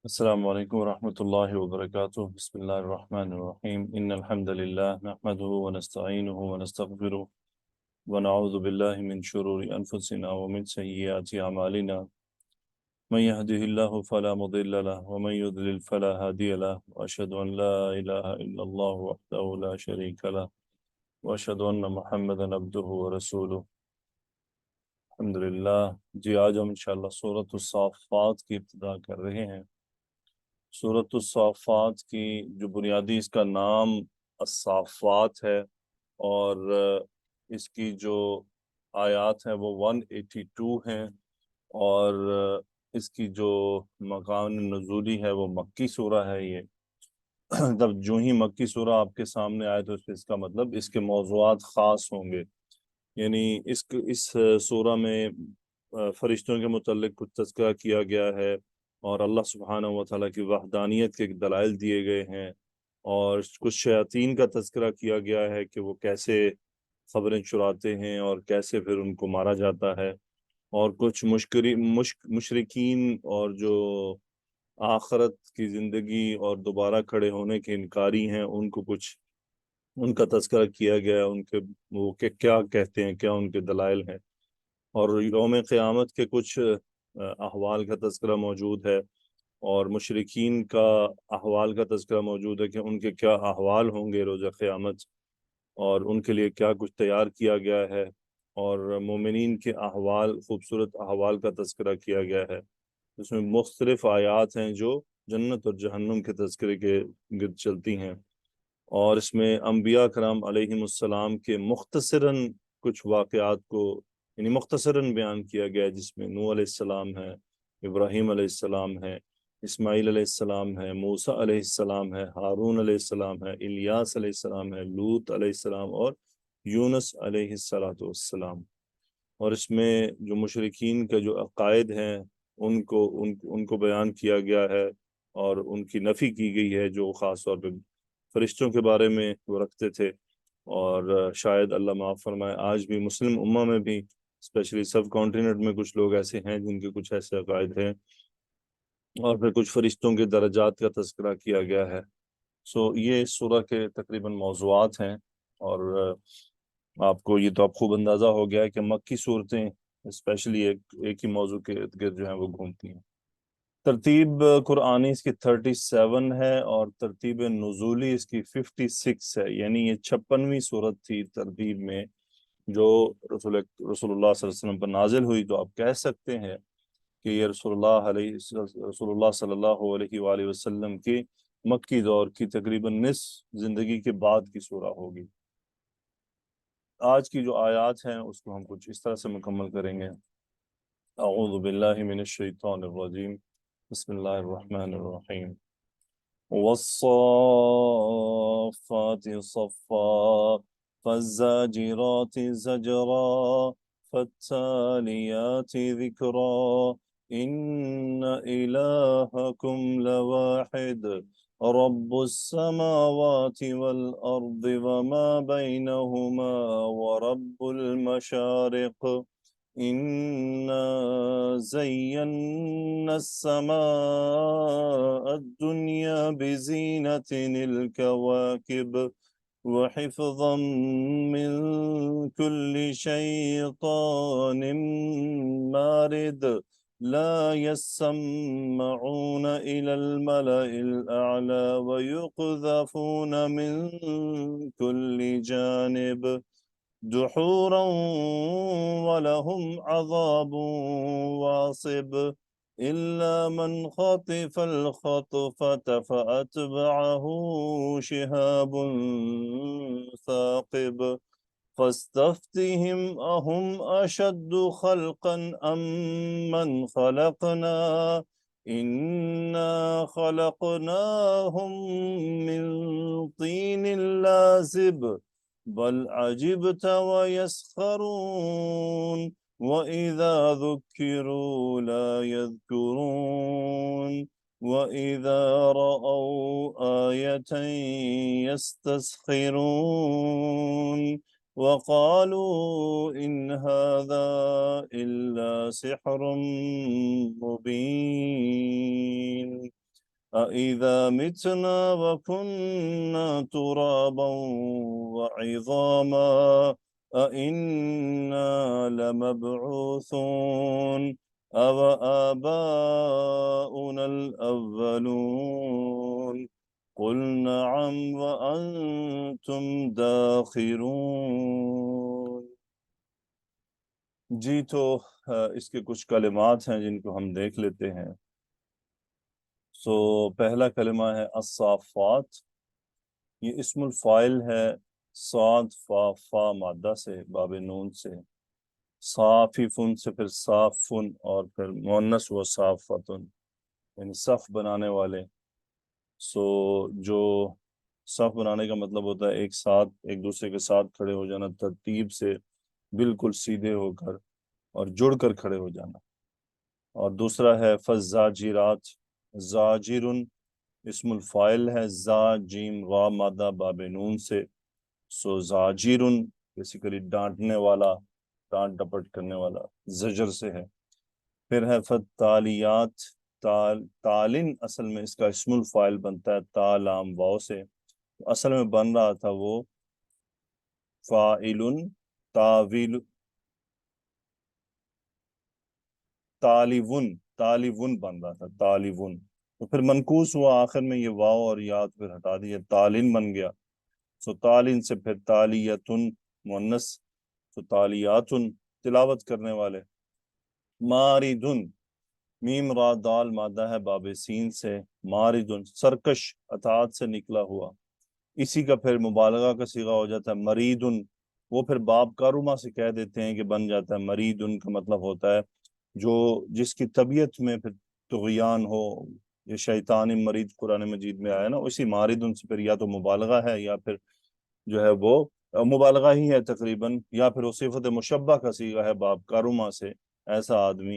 السلام علیکم ورحمۃ اللہ وبرکاتہ بسم اللہ الرحمن الرحیم ان الحمد للہ نحمده ونستعینه ونستغفره ونعوذ باللہ من شرور انفسنا ومن سیئات اعمالنا من يهده الله فلا مضل له ومن يضلل فلا هادي له واشهد ان لا اله الا الله وحده لا شريك له واشهد ان محمدا عبده ورسوله الحمدللہ۔ جی آج ہم انشاءاللہ سورۃ الصافات کی ابتدا کر رہے ہیں۔ سورۃ الصافات کی جو بنیادی اس کا نام الصافات ہے اور اس کی جو آیات ہیں وہ 182 ہیں اور اس کی جو مقام نزولی ہے وہ مکی سورہ ہے۔ یہ جب جو ہی مکی سورہ آپ کے سامنے آئے تو اس کا مطلب اس کے موضوعات خاص ہوں گے، یعنی اس سورہ میں فرشتوں کے متعلق کچھ تذکرہ کیا گیا ہے اور اللہ سبحانہ و تعالیٰ کی وحدانیت کے دلائل دیے گئے ہیں، اور کچھ شیاطین کا تذکرہ کیا گیا ہے کہ وہ کیسے خبریں چراتے ہیں اور کیسے پھر ان کو مارا جاتا ہے، اور کچھ مشرکین اور جو آخرت کی زندگی اور دوبارہ کھڑے ہونے کے انکاری ہیں ان کو کچھ ان کا تذکرہ کیا گیا ہے، ان کے وہ کہ کیا کہتے ہیں، کیا ان کے دلائل ہیں، اور یوم قیامت کے کچھ احوال کا تذکرہ موجود ہے، اور مشرکین کا احوال کا تذکرہ موجود ہے کہ ان کے کیا احوال ہوں گے روز قیامت اور ان کے لیے کیا کچھ تیار کیا گیا ہے، اور مومنین کے احوال، خوبصورت احوال کا تذکرہ کیا گیا ہے۔ اس میں مختلف آیات ہیں جو جنت اور جہنم کے تذکرے کے گرد چلتی ہیں، اور اس میں انبیاء کرام علیہم السلام کے مختصراً کچھ واقعات کو یعنی مختصراً بیان کیا گیا ہے، جس میں نوح علیہ السلام ہے، ابراہیم علیہ السلام ہے، اسماعیل علیہ السلام ہے، موسیٰ علیہ السلام ہے، ہارون علیہ السلام ہے، الیاس علیہ السلام ہے، لوط علیہ السلام اور یونس علیہ السلام۔ اور اس میں جو مشرکین کا جو عقائد ہیں ان کو بیان کیا گیا ہے اور ان کی نفی کی گئی ہے، جو خاص طور پہ فرشتوں کے بارے میں وہ رکھتے تھے، اور شاید اللہ معاف فرمائے آج بھی مسلم امہ میں بھی اسپیشلی سب کانٹیننٹ میں کچھ لوگ ایسے ہیں جن کے کچھ ایسے عقائد ہیں، اور پھر کچھ فرشتوں کے درجات کا تذکرہ کیا گیا ہے۔ یہ اس سورہ کے تقریباً موضوعات ہیں، اور آپ کو یہ تو اب خوب اندازہ ہو گیا ہے کہ مکی صورتیں اسپیشلی ایک ہی موضوع کے ارد گرد جو ہیں وہ گھومتی ہیں۔ ترتیب قرآنی اس کی 37 ہے اور ترتیب نزولی اس کی 56 ہے، یعنی یہ 56ویں صورت تھی ترتیب میں جو رسول اللہ صلی اللہ علیہ وسلم پر نازل ہوئی، تو آپ کہہ سکتے ہیں کہ یہ رسول اللہ صلی اللہ علیہ وآلہ وسلم کی مکی دور کی تقریباً نصف زندگی کے بعد کی سورہ ہوگی۔ آج کی جو آیات ہیں اس کو ہم کچھ اس طرح سے مکمل کریں گے۔ اعوذ باللہ من الشیطان الرجیم، بسم اللہ الرحمن الرحیم۔ والصافات صفا فالزاجرات زجرا فالتاليات ذكرا إن إلهكم لواحد رب السماوات والأرض وما بينهما ورب المشارق إنا زينا السماء الدنيا بزينة الكواكب وحفظا من كل شيطان مارد لا يسمعون إلى الملأ الأعلى ويقذفون من كل جانب دحورا ولهم عذاب واصب إلا من خطف الخطفة فأتبعه شهاب ثاقب فاستفتهم أهم أشد خلقا أم من خلقنا إنا خلقناهم من طين لازب بل عجبت ويسخرون وإذا ذكروا لا يذكرون وإذا رأوا آية يستسخرون وقالوا إن هذا إلا سحر مبين۔ أَإِذَا مِتْنَا وَكُنَّا تُرَابًا وَعِظَامًا أَإِنَّا لَمَبْعُوثُونَ أَوَآبَاؤُنَا الْأَوَّلُونَ قُلْ نَعَمْ وَأَنْتُمْ دَاخِرُونَ۔ جی تو اس کے کچھ کلمات ہیں جن کو ہم دیکھ لیتے ہیں۔ پہلا کلمہ ہے الصافات، یہ اسم الفاعل ہے، صاد فا فا مادہ سے، باب نون سے، صاففن سے پھر صافن اور پھر مؤنث و صافتن، یعنی صف بنانے والے۔ جو صف بنانے کا مطلب ہوتا ہے ایک ساتھ ایک دوسرے کے ساتھ کھڑے ہو جانا، ترتیب سے بالکل سیدھے ہو کر اور جڑ کر کھڑے ہو جانا۔ اور دوسرا ہے فالزاجرات، زاجرن اسم الفاعل ہے، زا جیم غا مادہ باب نون سے، زاجرن بیسیکلی ڈانٹنے والا، ڈانٹ ڈپٹ کرنے والا، زجر سے ہے۔ پھر ہے فتالیات، تالن اصل میں اس کا اسم الفاعل بنتا ہے تالام واو سے، اصل میں بن رہا تھا وہ فاعل تاویل تالیون، تالیون بن رہا تھا تالیون، تو پھر منقوص ہوا آخر میں یہ واو اور یاد پھر ہٹا دیا، تالن بن گیا۔ تالن سے پھر تالیتن مؤنث، تالیاتن تلاوت کرنے والے۔ ماردن میم را دال مادہ ہے باب سین سے، ماردن سرکش اطاعت سے نکلا ہوا، اسی کا پھر مبالغہ کا صیغہ ہو جاتا ہے مریدن، وہ پھر باب کارما سے کہہ دیتے ہیں کہ بن جاتا ہے مریدن کا مطلب ہوتا ہے جو جس کی طبیعت میں پھر طغیان ہو، یہ شیطانی مرید قرآن مجید میں آیا نا، اسی ماردن سے پھر یا تو مبالغہ ہے یا پھر جو ہے وہ مبالغہ ہی ہے تقریباً، یا پھر وہ صفت مشبہ کا صیغہ ہے باب کارما سے، ایسا آدمی،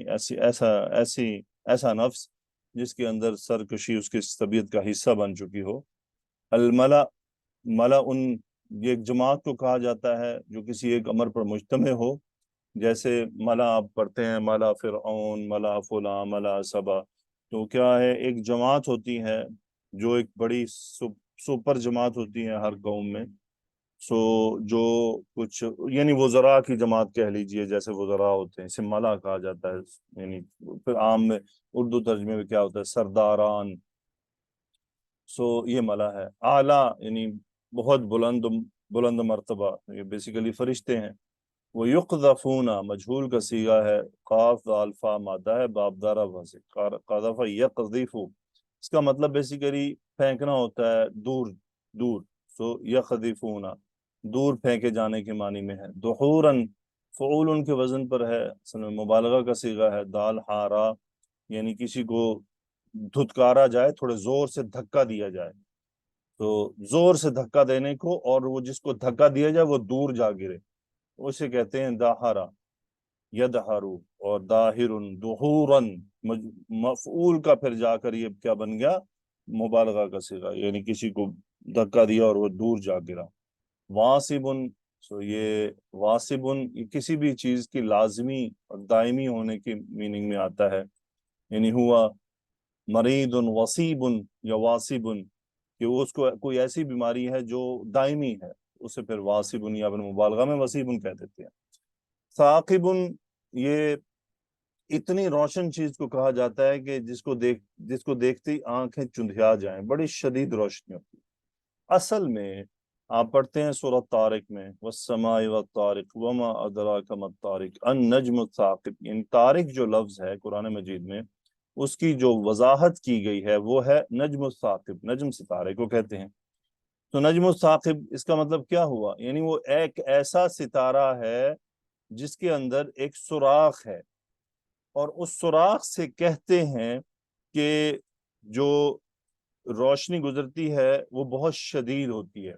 ایسا نفس جس کے اندر سرکشی اس کی طبیعت کا حصہ بن چکی ہو۔ الملا، ملا ان یہ ایک جماعت کو کہا جاتا ہے جو کسی ایک امر پر مجتمع ہو، جیسے ملا آپ پڑھتے ہیں ملا فرعون، ملا فلاں، ملا سبا، تو کیا ہے ایک جماعت ہوتی ہے جو ایک بڑی سپر جماعت ہوتی ہے ہر قوم میں، جو کچھ یعنی وزراء کی جماعت کہہ لیجئے، جیسے وزراء ہوتے ہیں اسے ملا کہا جاتا ہے، یعنی پھر عام میں اردو ترجمے میں کیا ہوتا ہے سرداران، یہ ملا ہے۔ اعلیٰ یعنی بہت بلند مرتبہ، یہ بیسیکلی فرشتے ہیں۔ وہ یقذفون مجہول کا صیغہ ہے، قاف دال فا مادہ ہے باب دارا سے، قذف یقذف، اس کا مطلب بیسیکلی پھینکنا ہوتا ہے دور دور، یقذفون دور پھینکے جانے کے معنی میں ہے۔ دحوراً فعول ان کے وزن پر ہے، اصل میں مبالغہ کا صیغہ ہے، دال ہارا یعنی کسی کو دھتکارا جائے، تھوڑے زور سے دھکا دیا جائے، تو زور سے دھکا دینے کو، اور وہ جس کو دھکا دیا جائے وہ دور جا گرے، اسے کہتے ہیں داہرا، یدہرو، اور داہرن دحورن مفعول کا پھر جا کر یہ کیا بن گیا مبالغہ کا صیغہ، یعنی کسی کو دھکا دیا اور وہ دور جا گرا۔ واسبن، یہ واسبن یہ کسی بھی چیز کی لازمی اور دائمی ہونے کی میننگ میں آتا ہے، یعنی ہوا مرید وصیب یا واسب، کہ اس کو کوئی ایسی بیماری ہے جو دائمی ہے، اسے پھر واسب یا پھر مبالغہ میں وصیب کہہ دیتے ہیں۔ ثاقب، یہ اتنی روشن چیز کو کہا جاتا ہے کہ جس کو دیکھتے ہی آنکھیں چندھیا جائیں، بڑی شدید روشنی ہوتی ہے۔ اصل میں آپ پڑھتے ہیں سورۃ طارق میں، والسماء والطارق وما ادراک ما الطارق النجم الثاقب، ان طارق جو لفظ ہے قرآن مجید میں اس کی جو وضاحت کی گئی ہے وہ ہے نجم الثاقب، نجم ستارے کو کہتے ہیں۔ تو نجم الثاقب اس کا مطلب کیا ہوا، یعنی وہ ایک ایسا ستارہ ہے جس کے اندر ایک سوراخ ہے، اور اس سوراخ سے کہتے ہیں کہ جو روشنی گزرتی ہے وہ بہت شدید ہوتی ہے،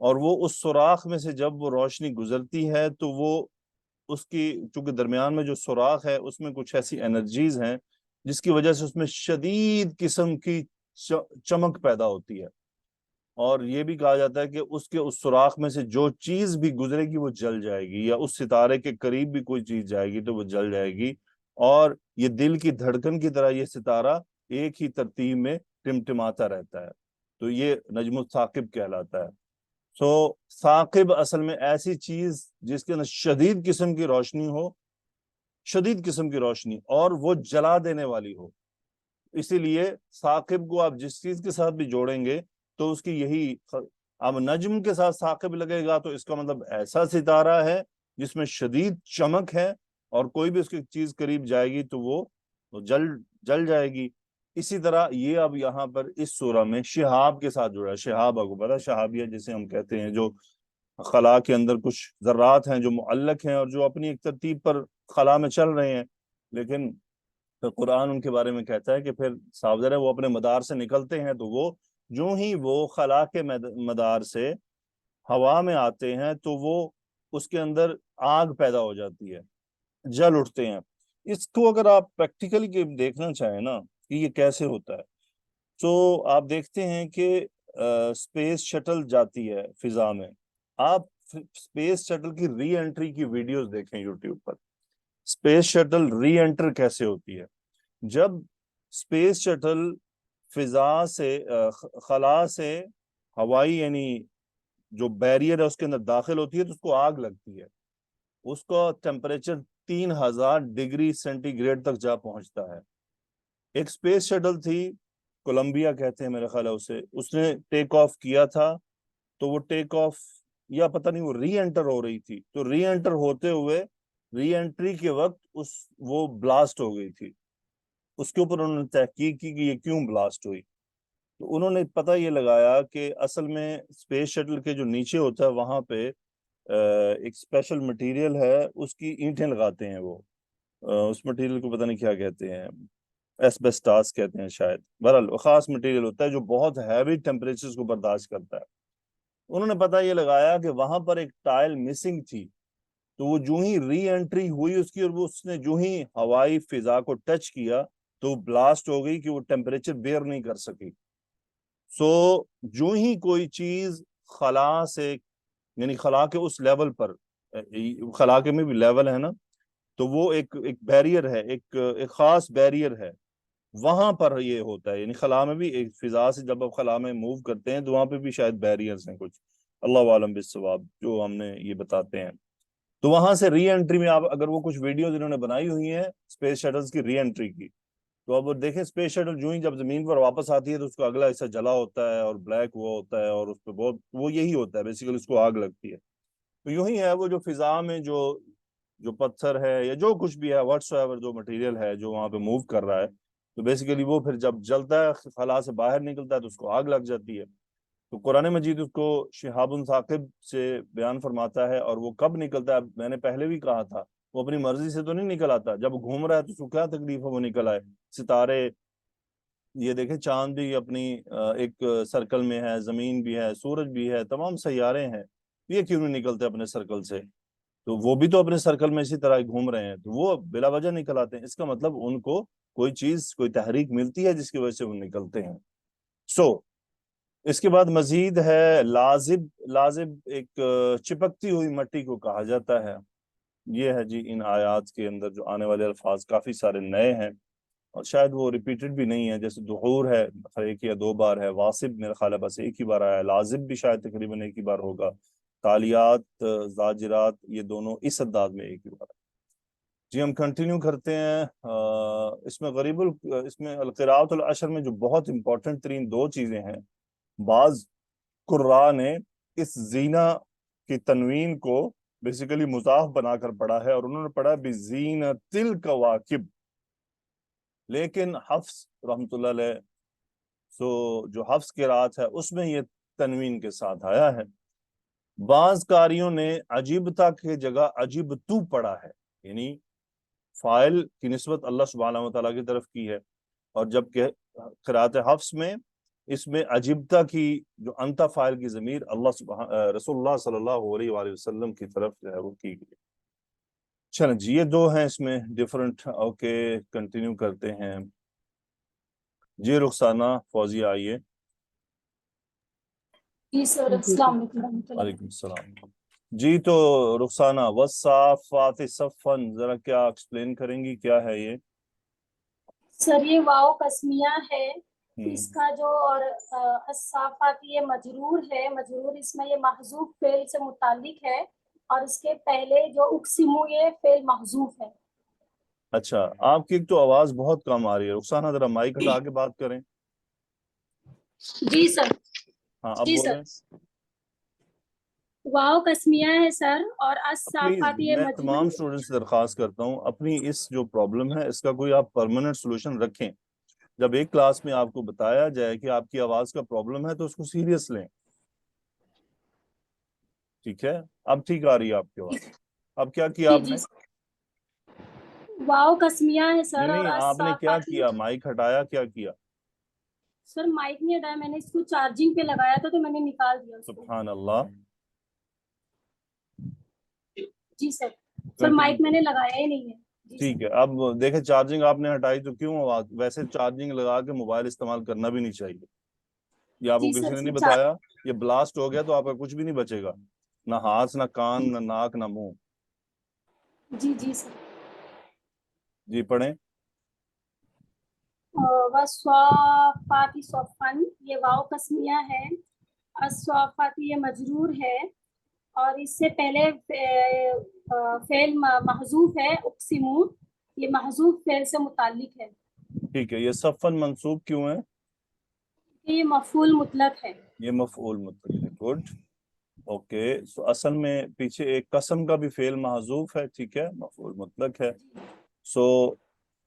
اور وہ اس سوراخ میں سے جب وہ روشنی گزرتی ہے تو وہ اس کی چونکہ درمیان میں جو سوراخ ہے اس میں کچھ ایسی انرجیز ہیں جس کی وجہ سے اس میں شدید قسم کی چمک پیدا ہوتی ہے، اور یہ بھی کہا جاتا ہے کہ اس سوراخ میں سے جو چیز بھی گزرے گی وہ جل جائے گی، یا اس ستارے کے قریب بھی کوئی چیز جائے گی تو وہ جل جائے گی، اور یہ دل کی دھڑکن کی طرح یہ ستارہ ایک ہی ترتیب میں टिमटिमाता रहता है, तो ये नजमुल साकिब कहलाता है। सो साकिब असल में ऐसी चीज जिसके अंदर शदीद किस्म की रोशनी हो, शदीद किस्म की रोशनी, और वो जला देने वाली हो। इसीलिए साकिब को आप जिस चीज के साथ भी जोड़ेंगे तो उसकी यही, अब नज्म के साथ साकिब लगेगा तो इसका मतलब ऐसा सितारा है जिसमें शदीद चमक है, और कोई भी उसकी चीज करीब जाएगी तो वो जल जल जाएगी। इसी तरह ये अब यहाँ पर इस सूरा में शिहाब के साथ जुड़ा है। शिहाब आपको पता है, शहाबिया जिसे हम कहते हैं, जो खला के अंदर कुछ जर्रात हैं जो मुअल्लक हैं और जो अपनी एक तरतीब पर खला में चल रहे हैं, लेकिन तो कुरान उनके बारे में कहता है कि फिर सावधान है, वो अपने मदार से निकलते हैं तो वो जो ही वो खला के मदार से हवा में आते हैं तो वो उसके अंदर आग पैदा हो जाती है, जल उठते हैं। इसको अगर आप प्रैक्टिकली देखना चाहें ना कि ये कैसे होता है, तो आप देखते हैं कि स्पेस शटल जाती है फिजा में। आप स्पेस शटल की री एंट्री की वीडियोस देखें यूट्यूब पर। स्पेस शटल री एंटर कैसे होती है, जब स्पेस शटल फिजा से खला से हवाई यानी जो बैरियर है उसके अंदर दाखिल होती है तो उसको आग लगती है, उसका टेम्परेचर 3000 डिग्री सेंटीग्रेड तक जा पहुंचता है। एक स्पेस शटल थी, कोलंबिया कहते हैं मेरे ख्याल है उसे, उसने टेक ऑफ किया था, तो वो टेक ऑफ या पता नहीं वो री एंटर हो रही थी, तो री एंटर होते हुए री एंट्री के वक्त उस वो ब्लास्ट हो गई थी। उसके ऊपर उन्होंने तहकीक की कि ये क्यों ब्लास्ट हुई, तो उन्होंने पता ये लगाया कि असल में स्पेस शटल के जो नीचे होता है वहां पे एक स्पेशल मटेरियल है, उसकी ईंटें लगाते हैं वो, उस मटेरियल को पता नहीं क्या कहते हैं, एस्बेस्टास कहते हैं शायद। बहरहाल वो खास मटेरियल होता है जो बहुत हैवी टेम्परेचर को बर्दाश्त करता है। उन्होंने पता ये लगाया कि वहां पर एक टाइल मिसिंग थी, तो वो जो ही री एंट्री हुई उसकी और वो उसने जो ही हवाई फिजा को टच किया तो ब्लास्ट हो गई कि वो टेम्परेचर बेयर नहीं कर सकी। सो जो ही कोई चीज खला से यानी खला के उस लेवल पर, खला के में भी लेवल है ना, तो वो एक एक बैरियर है, एक खास बैरियर है, वहां पर ये होता है। यानी खला में भी एक फिजा से जब आप खला में मूव करते हैं तो वहां पे भी शायद बैरियर्स हैं कुछ, अल्लाह आलम बिस्सवाब, जो हमने ये बताते हैं। तो वहां से री एंट्री में आप अगर वो कुछ वीडियोज इन्होंने बनाई हुई हैं स्पेस शटल्स की री एंट्री की, तो अब देखें स्पेस शटल जो ही जब जमीन पर वापस आती है तो उसका अगला हिस्सा जला होता है और ब्लैक हुआ होता है और उस पर बहुत वो यही होता है बेसिकली, उसको आग लगती है। तो यूं ही है वो जो फिजा में जो जो पत्थर है या जो कुछ भी है व्हाट्सएवर जो मटेरियल है जो वहां पे मूव कर रहा है, तो बेसिकली वो फिर जब जलता है खला से बाहर निकलता है तो उसको आग लग जाती है। तो कुरान मजीद उसको शिहाबुन साकिब से बयान फरमाता है, और वो कब निकलता है मैंने पहले भी कहा था, वो अपनी मर्जी से तो नहीं निकल आता, जब घूम रहा है तो उसको क्या तकलीफ है वो निकल आए। सितारे ये देखें, चांद भी अपनी एक सर्कल में है, जमीन भी है, सूरज भी है, तमाम सैयारे हैं, ये क्यों नहीं निकलते अपने सर्कल से? तो वो भी तो अपने सर्कल में इसी तरह घूम रहे हैं, तो वो बिला वजह निकल आते हैं, इसका मतलब उनको कोई चीज कोई तहरीक मिलती है जिसकी वजह से वो निकलते हैं। सो इसके बाद मजीद है लाजिब। लाजिब एक चिपकती हुई मट्टी को कहा जाता है। ये है जी इन आयात के अंदर जो आने वाले अल्फाज काफी सारे नए हैं और शायद वो रिपीटेड भी नहीं है, जैसे दुहूर है एक या दो बार है, वासिब मेरा ख्याल है बस एक ही बार आया है, लाजिब भी शायद तकरीबन एक ही बार होगा, तालियात जाजिरात ये दोनों इस अंदाज में एक ही बार है। जी हम कंटिन्यू करते हैं। इसमें इसमें अलक़िराअतुल अशर में जो बहुत इंपॉर्टेंट तरीन दो चीजें हैं, बाज कुर्रा ने इस जीना की तनवीन को बेसिकली मुजाफ बनाकर पढ़ा है और उन्होंने पढ़ा बिज़ीनतिल कवाकिब, लेकिन हफ्स रहमतुल्लाह अलैह, जो हफ्स की रात है उसमें ये तनवीन के साथ आया है। बाज कारियों ने अजीबता के जगह अजीबतू पढ़ा है, यानी फाइल की निस्बत अल्लाह सुब्हानहू व तआला की तरफ की है, और जबकि क़िराअत हफ्स में इसमें अजिबता की जो अंता फाइल की ज़मीर रसूलुल्लाह सल्लल्लाहु अलैहि वसल्लम की तरफ जो है वो की गई। चलें जी ये दो हैं इसमें डिफरेंट। ओके कंटिन्यू करते हैं जी। रुखसाना फौजिया आइए। जी सर, अस्सलाम वालेकुम रहमतुल्लाह। वालेकुम सलाम जी। तो रुखसाना वस्साफ़ाति सफ़न, जरा क्या एक्सप्लेन करेंगी क्या है ये? सर ये वाव कस्मिया है اس کا جو اور الصافات یہ مجرور ہے، مجرور اس میں یہ محذوف فعل سے متعلق ہے، اور اس کے پہلے جو اقسمو یہ فعل محذوف ہے۔ اچھا، آپ کی ایک تو آواز بہت کم آ رہی ہے، رخسانہ ذرا مائک ہٹا کے بات کریں۔ جی سر، ہاں اب جی سر۔ بولیں۔ واو قسمیہ ہے سر، اور پلیز الصافات یہ میں تمام مجرور۔ اسٹوڈنٹ سے درخواست کرتا ہوں، اپنی اس جو پرابلم ہے اس کا کوئی آپ پرماننٹ سولوشن رکھیں۔ جب ایک کلاس میں آپ کو بتایا جائے کہ آپ کی آواز کا پرابلم ہے تو اس کو سیریس لیں، ٹھیک ہے؟ اب ٹھیک آ رہی ہے آپ کی آواز۔ اب کیا کیا جی آپ جی نے؟ واو قسمیہ ہے سر، نہیں اور نہیں، آپ نے کیا الصافات کیا؟ مائک ہٹایا، کیا کیا؟ سر مائک نہیں ہٹایا، میں نے اس کو چارجنگ پہ لگایا تھا تو میں نے نکال دیا اس کو۔ سبحان اللہ۔ جی سر، سر کنٹینیو مائک میں نے کریں۔ لگایا ہی نہیں ہے۔ جی ٹھیک سر۔ ہے، اب دیکھیں چارجنگ آپ نے ہٹائی تو کیوں آواز؟ ویسے چارجنگ لگا کے موبائل استعمال کرنا بھی نہیں چاہیے، یہ آپ کو جی کسی سر، نے نہیں بتایا؟ یہ بلاسٹ ہو گیا تو آپ کا کچھ بھی نہیں بچے گا، نہ ہاتھ، نہ کان، نہ ناک، نہ منہ۔ جی جی سر۔ جی پڑھیں۔ وصافات صفن، یہ واو قسمیہ ہے، الصافات یہ مجرور ہے، اور اس سے پہلے فعل محذوف ہے، اقسمو یہ محذوف فعل سے متعلق ہے۔ ٹھیک ہے، یہ صفن منصوب کیوں ہے؟ یہ مفعول مطلق ہے۔ یہ مفعول مطلق ہے، گڈ، اوکے۔ سو اصل میں پیچھے ایک قسم کا بھی فعل محذوف ہے، ٹھیک ہے، مفعول مطلق ہے۔ سو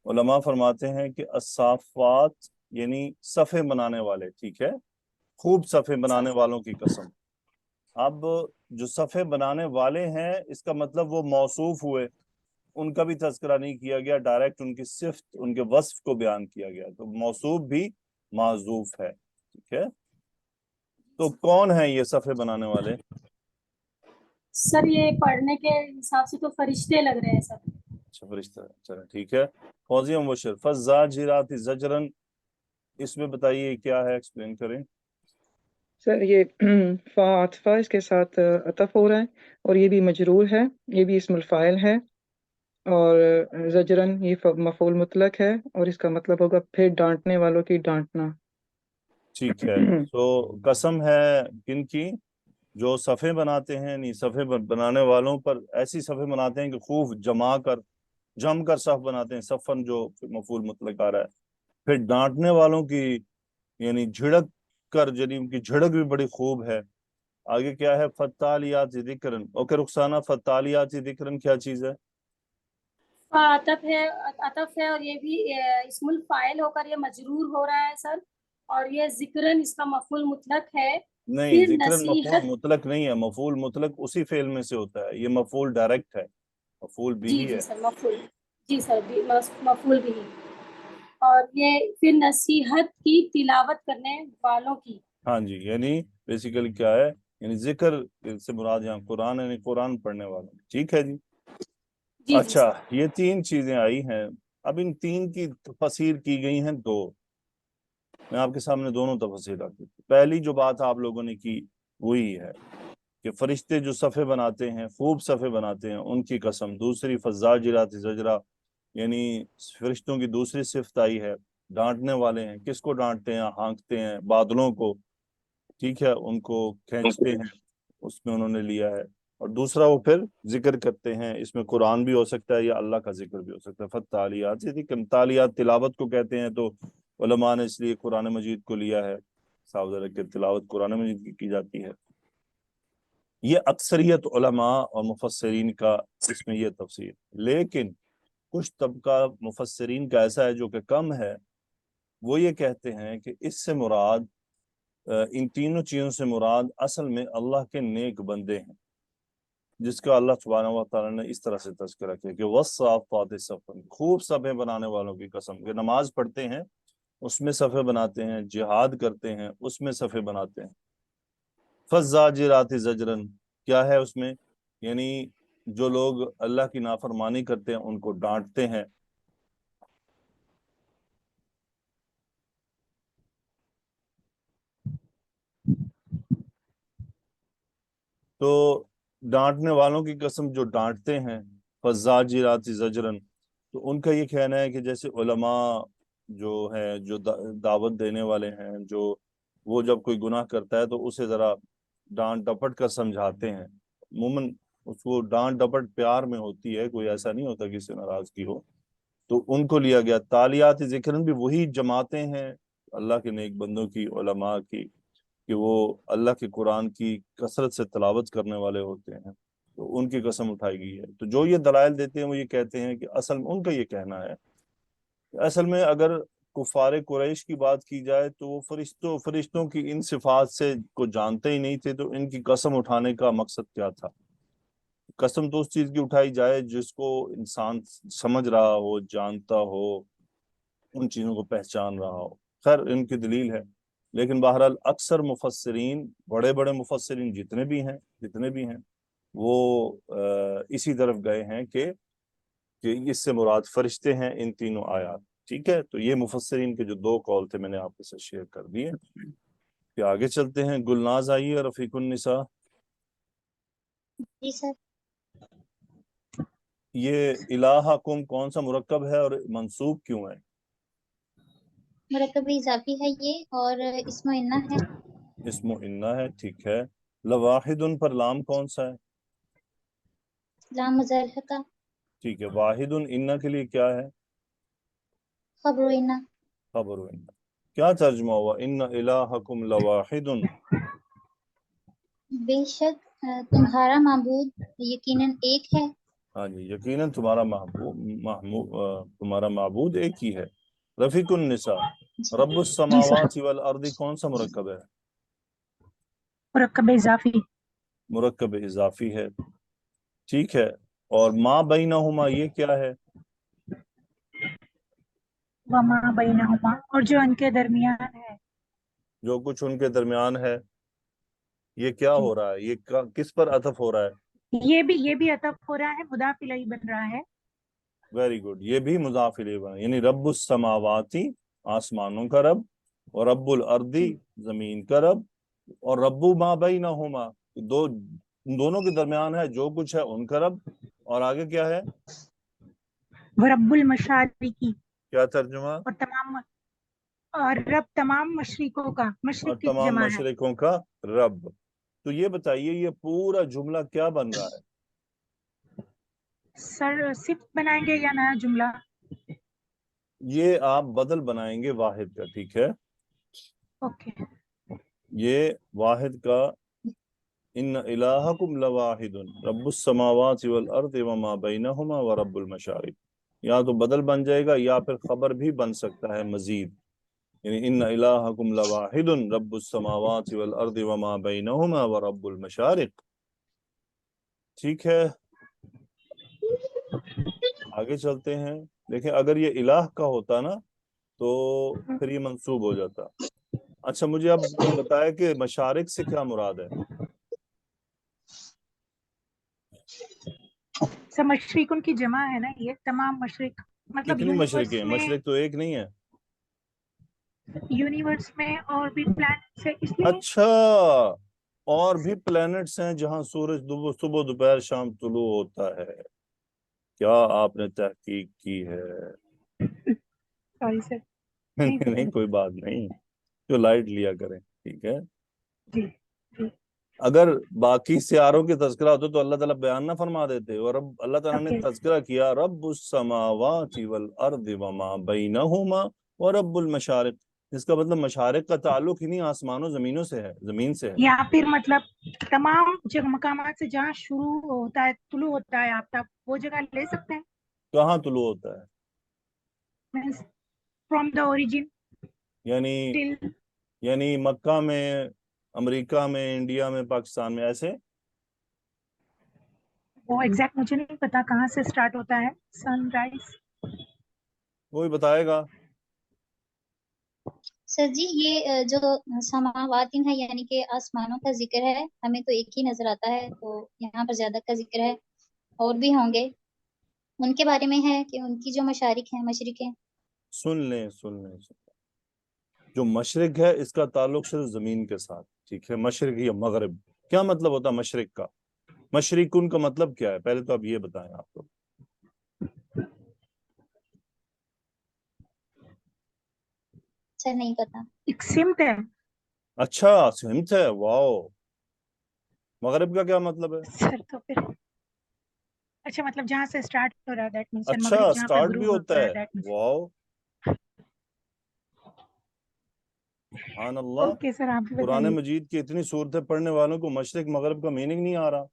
علماء فرماتے ہیں کہ الصافات یعنی صفحے بنانے والے، ٹھیک ہے، خوب صفحے بنانے والوں کی قسم۔ اب جو صفحے بنانے والے ہیں اس کا مطلب وہ موصوف ہوئے، ان کا بھی تذکرہ نہیں کیا گیا، ڈائریکٹ ان کی صفت، ان کے وصف کو بیان کیا گیا، تو موصوف بھی معذوف ہے، ٹھیک ہے۔ تو کون ہیں یہ صفحے بنانے والے؟ سر یہ پڑھنے کے حساب سے تو فرشتے لگ رہے ہیں سر۔ اچھا، فرشتہ، چلیں ٹھیک ہے۔ فوزیہ مبشر، فالزاجرات زجرن، اس میں بتائیے کیا ہے، ایکسپلین کریں۔ سر یہ فا عطفہ اس کے ساتھ عطف ہو رہا ہے، اور یہ بھی مجرور ہے، یہ بھی اسم الفاعل ہے، اور زجرن یہ مفعول مطلق ہے، اور اس کا مطلب ہوگا پھر ڈانٹنے والوں کی ڈانٹنا۔ ٹھیک ہے، تو قسم ہے کن کی؟ جو صفحے بناتے ہیں، نہیں صفحے بنانے والوں پر ایسی صفحے بناتے ہیں کہ خوب جم کر صف بناتے ہیں، صفن جو مفعول مطلق آ رہا ہے۔ پھر ڈانٹنے والوں کی یعنی جھڑک کر، یعنی ان کی جھڑک بھی بڑی خوب ہے۔ آگے کیا ہے؟ فتالیات ذکرن، اوکے رخسانہ، فتالیات ذکرن کیا چیز ہے؟ عطف ہے، عطف ہے، اور یہ بھی اسم الفاعل ہو کر یہ مجرور ہو رہا ہے سر، اور یہ ذکرن اس کا مفعول مطلق ہے۔ نہیں، پھر ذکرن مفعول نصیحت، مطلق نہیں ہے، مفعول مطلق اسی فعل میں سے ہوتا ہے، یہ مفعول ڈائریکٹ ہے، مفعول بھی جی ہی جی ہے۔ سر مفعول، جی سر مفعول بھی، اور یہ پھر نصیحت کی تلاوت کرنے والوں کی۔ ہاں جی، یعنی بیسیکلی کیا ہے؟ یعنی ذکر سے مراد یہاں قرآن، یعنی قرآن پڑھنے والوں، ٹھیک ہے جی۔ جی جی اچھا، سر۔ یہ تین چیزیں آئی ہیں، اب ان تین کی تفسیر کی گئی ہیں دو، میں آپ کے سامنے دونوں تفسیر رکھتی ہوں۔ پہلی جو بات آپ لوگوں نے کی وہی ہے کہ فرشتے جو صفحے بناتے ہیں، خوب صفحے بناتے ہیں، ان کی قسم۔ دوسری فزاجرات زجرا، یعنی فرشتوں کی دوسری صفت آئی ہے، ڈانٹنے والے ہیں۔ کس کو ڈانٹتے ہیں؟ ہانکتے ہیں، بادلوں کو، ٹھیک ہے، ان کو کھینچتے ہیں، اس میں انہوں نے لیا ہے۔ اور دوسرا وہ پھر ذکر کرتے ہیں، اس میں قرآن بھی ہو سکتا ہے یا اللہ کا ذکر بھی ہو سکتا ہے۔ فتالیات، تالیات تلاوت کو کہتے ہیں، تو علماء نے اس لیے قرآن مجید کو لیا ہے، صاحب ذرا کہ تلاوت قرآن مجید کی جاتی ہے۔ یہ اکثریت علماء اور مفسرین کا اس میں یہ تفسیر، لیکن کچھ طبقہ مفسرین کا ایسا ہے جو کہ کم ہے، وہ یہ کہتے ہیں کہ اس سے مراد، ان تینوں چیزوں سے مراد اصل میں اللہ کے نیک بندے ہیں، جس کا اللہ سبحانہ و تعالیٰ نے اس طرح سے تذکرہ کیا کہ والصافات صفا، خوب صفحے بنانے والوں کی قسم، کہ نماز پڑھتے ہیں اس میں صفحے بناتے ہیں، جہاد کرتے ہیں اس میں صفحے بناتے ہیں۔ فالزاجرات زجرن کیا ہے اس میں؟ یعنی جو لوگ اللہ کی نافرمانی کرتے ہیں ان کو ڈانٹتے ہیں۔ تو ڈانٹنے والوں کی قسم جو ڈانٹتے ہیں، فزاجرات زجرن، تو ان کا یہ کہنا ہے کہ جیسے علماء جو ہیں جو دعوت دینے والے ہیں، جو وہ جب کوئی گناہ کرتا ہے تو اسے ذرا ڈانٹ ڈپٹ کر سمجھاتے ہیں. عموماً اس کو ڈانٹ ڈپٹ پیار میں ہوتی ہے، کوئی ایسا نہیں ہوتا کسی ناراضگی ہو. تو ان کو لیا گیا. تالیات ذکرن بھی وہی جماعتیں ہیں اللہ کے نیک بندوں کی، علماء کی، کہ وہ اللہ کے قرآن کی کثرت سے تلاوت کرنے والے ہوتے ہیں، تو ان کی قسم اٹھائی گئی ہے. تو جو یہ دلائل دیتے ہیں وہ یہ کہتے ہیں کہ اصل میں ان کا یہ کہنا ہے کہ اصل میں اگر کفار قریش کی بات کی جائے تو وہ فرشتوں کی ان صفات سے کو جانتے ہی نہیں تھے، تو ان کی قسم اٹھانے کا مقصد کیا تھا؟ قسم تو اس چیز کی اٹھائی جائے جس کو انسان سمجھ رہا ہو، جانتا ہو، ان چیزوں کو پہچان رہا ہو. خیر ان کی دلیل ہے، لیکن بہرحال اکثر مفسرین، بڑے بڑے مفسرین جتنے بھی ہیں وہ اسی طرف گئے ہیں کہ اس سے مراد فرشتے ہیں ان تینوں آیات. ٹھیک ہے، تو یہ مفسرین کے جو دو قول تھے میں نے آپ کے ساتھ شیئر کر دیے. پھر آگے چلتے ہیں. گلناز آئیے. رفیق النساء. جی سر. یہ الہکم کون سا مرکب ہے اور منصوب کیوں ہے؟ مرکب اضافی ہے یہ، اور اسم و انہ ہے. اسم و انہ ہے، ٹھیک ہے. لواحد پر لام کون سا ہے؟ لام مزرحہ. ٹھیک ہے. واحد انہ کے لیے کیا ہے؟ خبر و انہ. خبر و انہ. کیا ترجمہ ہوا؟ ان الہکم لواحد. بے شک تمہارا معبود یقیناً ایک ہے. ہاں جی، یقیناً تمہارا معبود ایک ہی ہے. رفیق النساء. جی. رب السماوات والارض کون سا مرکب ہے؟ مرکب اضافی. مرکب اضافی ہے، ٹھیک ہے. اور ما بینہما یہ کیا ہے؟ وما بینہما، اور جو ان کے درمیان ہے. جو کچھ ان کے درمیان ہے. یہ کیا ہو رہا ہے؟ یہ کس پر عطف ہو رہا ہے؟ یہ بھی عطف ہو رہا ہے، مضاف الیہ بن رہا ہے. Very good. یہ بھی مضاف الیہ بنا، یعنی رب السماواتی آسمانوں کا رب، اور رب الارضی زمین کا رب، اور رب ما بینہما دونوں کے درمیان ہے جو کچھ ہے ان کا رب. اور آگے کیا ہے؟ ورب المشارقی، کیا ترجمہ؟ اور رب تمام مشرقوں کا، اور مشرق کی تمام جمع ہے. مشرقوں کا رب. تو یہ بتائیے یہ پورا جملہ کیا بن رہا ہے؟ سر صفت بنائیں گے یا نیا جملہ؟ یہ آپ بدل بنائیں گے واحد کا، ٹھیک ہے. اوکے. یہ واحد کا ان الہکم لواحد رب السماوات والارض وما بینہما ورب المشارق. یا تو بدل بن جائے گا یا پھر خبر بھی بن سکتا ہے مزید، یعنی ان الہکم لواحد رب السماوات والارض وما بینہما ورب المشارق. ٹھیک ہے، آگے چلتے ہیں. دیکھیں اگر یہ الہ کا ہوتا نا تو پھر یہ منصوب ہو جاتا. اچھا مجھے اب یہ بتایا کہ مشارق سے کیا مراد ہے؟ سر مشرق ان کی جمع ہے نا، یہ تمام مشرق، مطلب کتنی مشرقیں ہیں؟ مشرق تو ایک نہیں ہے. یونیورس میں اور بھی پلانٹس ہے، اس لیے. اچھا، اور بھی پلینٹس ہیں جہاں سورج صبح دوپہر شام طلوع ہوتا ہے. کیا آپ نے تحقیق کی ہے؟ Sorry sir. نہیں کوئی بات نہیں، جو لائٹ لیا کریں، ٹھیک ہے. جی جی. اگر باقی سیاروں کی تذکرہ ہوتا تو اللہ تعالیٰ بیان نہ فرما دیتے. اور اب اللہ تعالیٰ نے تذکرہ کیا رب السماوات والارض وما بینہما ورب المشارق. اس کا مطلب مشارق کا تعلق ہی نہیں آسمانوں زمینوں سے ہے، زمین سے ہے. یا پھر مطلب تمام جگہ مقامات سے جہاں شروع ہوتا ہے، طلوع ہوتا ہے آفتاب، وہ جگہ لے سکتے ہیں. کہاں طلوع ہوتا ہے؟ فرام دا اوریجن یعنی ٹل. یعنی مکہ میں، امریکہ میں، انڈیا میں، پاکستان میں، ایسے؟ وہ ایگزیکٹ مجھے نہیں پتا کہاں سے سٹارٹ ہوتا ہے سن رائز. کوئی بتائے گا؟ سر جی یہ جو سماوات ہے یعنی کہ آسمانوں کا ذکر ہے، ہمیں تو ایک ہی نظر آتا ہے، تو یہاں پر زیادہ کا ذکر ہے، اور بھی ہوں گے. ان کے بارے میں ہے کہ ان کی جو مشارق ہیں، مشرق ہیں. سن لیں. جو مشرق ہے اس کا تعلق صرف زمین کے ساتھ، ٹھیک ہے. مشرق یا مغرب کیا مطلب ہوتا ہے مشرق کا؟ مشرقن کا مطلب کیا ہے؟ پہلے تو آپ یہ بتائیں. آپ کو सर नहीं पता। एक सिमत है अच्छा, सिमत है, वाओ। मगरिब का क्या मतलब है? सर। तो फिर अच्छा, मतलब जहाँ से स्टार्ट हो रहा है दैट मीन्स, अच्छा, मगरिब जहाँ पर स्टार्ट भी गुरूब होता होता है है, दैट मीन्स। वाओ, सुभान अल्लाह। ओके सर, आप भी कुरान बताइए। मजीद की इतनी सूरतें पढ़ने वालों को मशरिक मगरिब का मीनिंग नहीं आ रहा।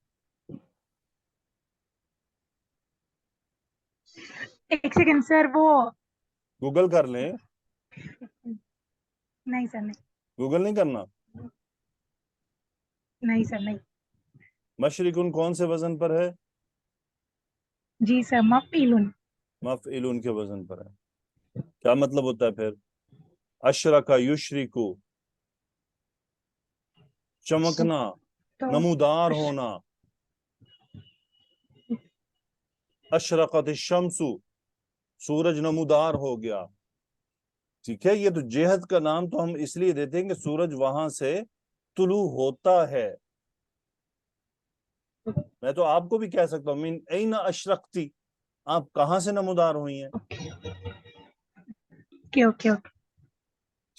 एक सेकंड सर, वो गूगल कर लें। नहीं सर, नहीं गूगल नहीं करना। नहीं सर, नहीं। मशरिकुन कौन से वजन पर है? जी सर, मफ़इलुन। मफ़इलुन के वजन पर है। क्या मतलब होता है फिर? अशरका युशरिकु, चमकना, तो नमूदार होना। अशरकत शम्सु, सूरज नमूदार हो गया। ठीक है, ये तो जेहद का नाम तो हम इसलिए देते हैं कि सूरज वहां से तुलू होता है। मैं तो आपको भी कह सकता हूँ, मीन ऐन अशरकती, आप कहां से नमूदार हुई हैं। Okay okay okay.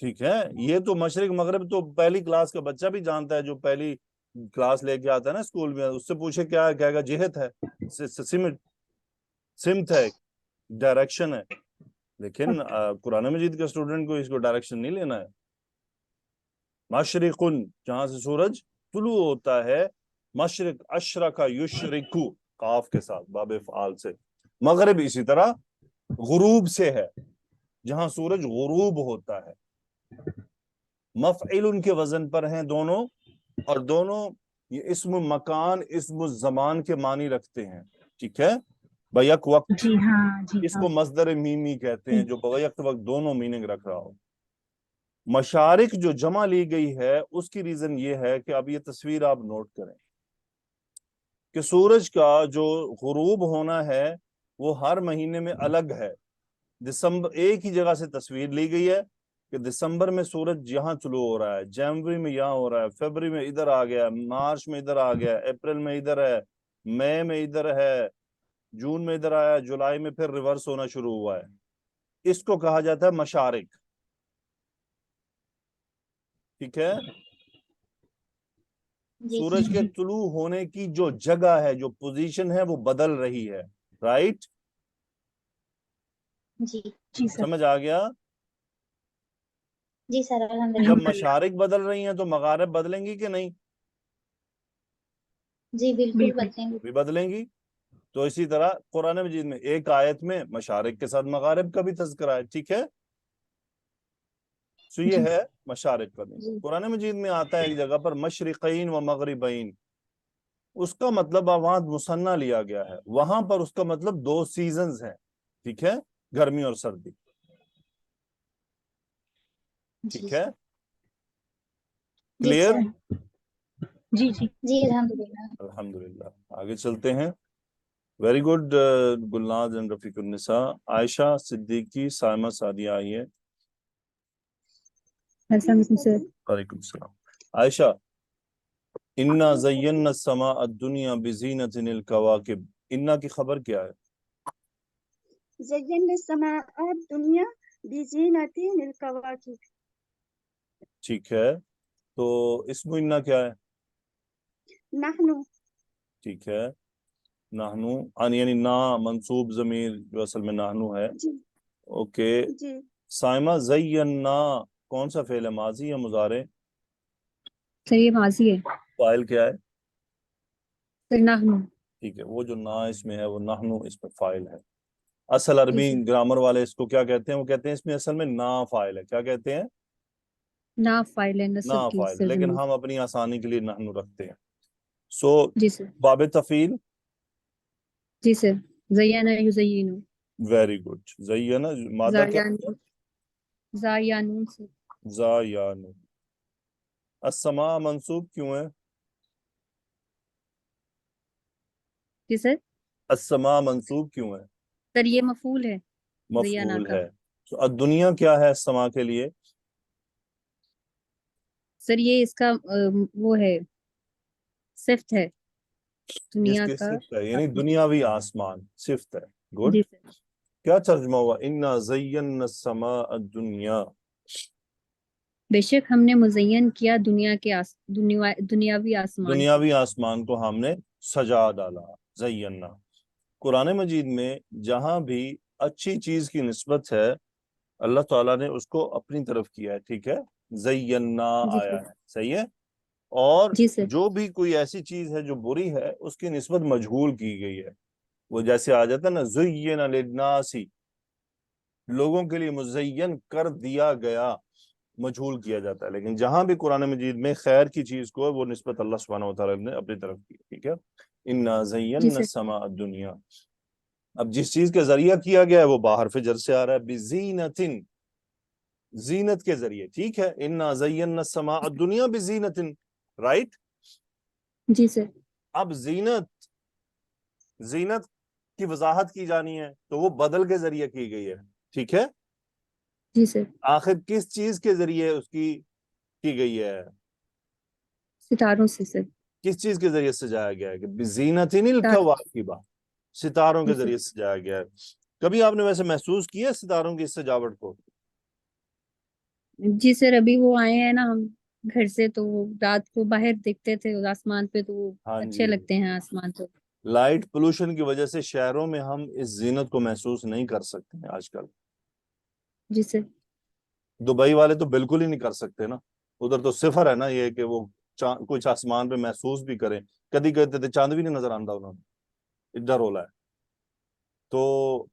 ठीक है, ये तो मशरिक मगरिब तो पहली क्लास का बच्चा भी जानता है, जो पहली क्लास लेके आता है ना स्कूल में, उससे पूछे क्या है, कहेगा जेहद है, सिमत, सिमत है, डायरेक्शन है। लेकिन कुरान मजीद के स्टूडेंट को इसको डायरेक्शन नहीं लेना है। मशरिकुन, जहां से सूरज तुलू होता है। मशरिक अशरका युशरिकु, काफ के साथ, बाब फ़ाल से। मगरिब इसी तरह गुरूब से है, जहां सूरज गुरूब होता है। मफ़इलुन के वजन पर हैं दोनों, और दोनों ये इस्म मकान इस्म जमान के मानी रखते हैं। ठीक है, बैक वक्त, जी हाँ, जी इसको हाँ। मस्दर मीमी कहते हैं, जो बैक वक्त दोनों मीनिंग रख रहा हो। मशारिक जो जमा ली गई है, उसकी रीजन ये है कि अब ये तस्वीर आप नोट करें कि सूरज का जो गुरूब होना है वो हर महीने में अलग है। दिसंबर, एक ही जगह से तस्वीर ली गई है कि दिसंबर में सूरज यहाँ तुलू हो रहा है, जनवरी में यहाँ हो रहा है, फरवरी में इधर आ गया, मार्च में इधर आ गया, अप्रैल में इधर है, मई में इधर है, जून में इधर आया, जुलाई में फिर रिवर्स होना शुरू हुआ है। इसको कहा जाता है मशारिक। ठीक है, जी सूरज सर। के तुलू होने की जो जगह है, जो पोजीशन है, वो बदल रही है। राइट, जी जी सर। समझ आ गया? जी सर, जब अल्हम्दुलिल्लाह। मशारिक बदल रही हैं तो मगारिब बदलेंगी कि नहीं? जी बिल्कुल बिल्कुल। बदलेंगे। भी बदलेंगी। तो इसी तरह कुरान मजीद में एक आयत में मशारिक के साथ मगारिब का भी तज़किरा है। ठीक है, तो ये जी है मशारिक का दिन। जी कुरान मजीद में आता है एक जगह पर मशरिक़ैन व मगरिबैन, उसका मतलब वहां मुसन्ना लिया गया है, वहां पर उसका मतलब दो सीजन्स हैं। ठीक है, गर्मी और सर्दी। जी ठीक है, सर। जी क्लियर? सर। जी जी। जी अल्हम्दुलिल्लाह। अल्हम्दुलिल्लाह, आगे चलते हैं। Very good Gulnaz and Rafiqunnisa. Ayesha Siddiqui, Saima Sadia आई है। अस्सलाम वालेकुम सर। वालेकुम सलाम। आयशा, इन्ना ज़य्यना समा दुनिया बिज़ीनतिल कवाकिब, इन्ना की खबर क्या है? زينا السماء الدنيا بزينة الكواكب. ठीक है, तो इसमें इन्ना क्या है? نحن. ठीक है, नाहनु अन, यानी ना मंसूब जमीर जो असल में नाहनु है। जी ओके, जी साइमा ज़य्यना कौन सा फेल है, माजी या मुजारे? सर ये माजी है। फाइल क्या है? सर नहनु। ठीक है, वो जो ना इसमें है वो नाहनु इसमें फाइल है। असल जी अरबी सर। ग्रामर वाले इसको क्या कहते हैं? वो कहते हैं इसमें असल में ना फाइल है। क्या कहते हैं? ना फाइल है ना नस्ब की फाइल, सर लेकिन जमीन। हम अपनी आसानी के लिए नाहनु रखते हैं। सो जी सर। बाब तफील, जी सर। ज़य्यना युज़य्यिनु। Very good. ज़य्यना मादा क्या है? ज़ायानून। ज़ायानून सर। ज़ायानु। अस्समा मंसूब क्यों है? जी सर। अस्समा मंसूब क्यों है? सर ये मफूल है ज़य्यना मफूल का। है। तो दुनिया क्या है अस्समा के लिए? सर ये इसका वो है, सिफ्त है दुनिया किसकी का। सिफ्त है? यानी दुनियावी आसमान सिफ्त है। गुड। जी सर। क्या तर्जुमा हुआ? इन्ना ज़य्यना समा दुनिया, बेशक हमने मुज़य्यन किया दुनियावी आसमान को। दुनियावी आसमान को हमने सजा डाला, ज़य्यना। कुरान मजीद में जहां भी अच्छी चीज की निस्बत है अल्लाह ताला ने उसको अपनी तरफ किया है, ठीक है, ज़य्यना जी आया सर। है, सही है। और जी सर। जो भी कोई ऐसी चीज है जो बुरी है उसकी निस्बत मजहूल की गई है। वो जैसे आ जाता है ना, ज़ुय्यिना लिन्नासी, लोगों के लिए मुज़य्यन कर दिया गया, मजहूल किया जाता है। लेकिन जहां भी कुरान मजीद में खैर की चीज को है वो निस्बत अल्लाह सुब्हानहू व तआला ने अपनी तरफ की, ठीक है। इन्ना जी ज़य्यना सर। समा दुनिया, अब जिस चीज के जरिया किया गया है वो बाहर फिजर से आ रहा है, बिज़ीनतिन, जीनत के जरिए, ठीक है। इन्ना ज़य्यना समा दुनिया बिज़ीनतिन, राइट। जी सर। अब जीनत, जीनत की वजाहत की जानी है तो वो बदल के जरिए की गई है, ठीक है। जी सर। आखिर किस चीज के जरिए उसकी की गई है, सितारों से सर। किस चीज के जरिए सजाया गया है कि बिज़ीनतिनिल सितार कवाकिबा, सितारों जी के सर। जरिए सजाया गया है। कभी आपने वैसे महसूस किया सितारों की इस सजावट को? जी सर, अभी वो आए हैं ना हम घर से, तो वो रात को बाहर देखते थे आसमान पे, तो वो हाँ अच्छे जी, लगते हैं आसमान तो। लाइट पोल्यूशन की वजह से शहरों में हम इस जीनत को महसूस नहीं कर सकते हैं आजकल। जी सर। दुबई वाले तो बिल्कुल ही नहीं कर सकते ना, उधर तो सिफर है ना ये कि वो कुछ आसमान पे महसूस भी करें। कभी कहते थे चांद भी नहीं नजर आता उन्होंने, इधर रोला है। तो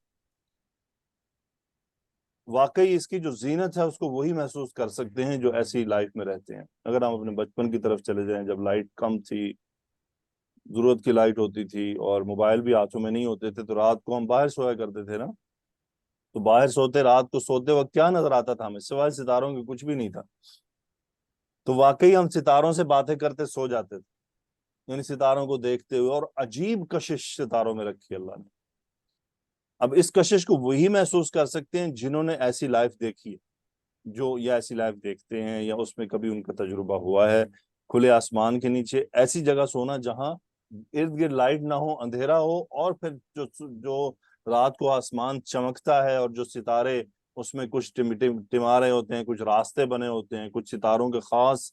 वाकई इसकी जो जीनत है उसको वही महसूस कर सकते हैं जो ऐसी लाइफ में रहते हैं। अगर हम अपने बचपन की तरफ चले जाएं, जब लाइट कम थी, जरूरत की लाइट होती थी और मोबाइल भी हाथों में नहीं होते थे, तो रात को हम बाहर सोया करते थे ना। तो बाहर सोते, रात को सोते वक्त क्या नजर आता था हमें, सिवाय सितारों के कुछ भी नहीं था। तो वाकई हम सितारों से बातें करते सो जाते थे, यानी सितारों को देखते हुए। और अजीब कशिश सितारों में रखी अल्लाह ने। अब इस कशिश को वही महसूस कर सकते हैं जिन्होंने ऐसी लाइफ देखी है, जो या ऐसी लाइफ देखते हैं या उसमें कभी उनका तजुर्बा हुआ है। खुले आसमान के नीचे ऐसी जगह सोना जहां इर्द गिर्द लाइट ना हो, अंधेरा हो, और फिर जो जो रात को आसमान चमकता है और जो सितारे उसमें कुछ टिमा रहे होते हैं, कुछ रास्ते बने होते हैं, कुछ सितारों के खास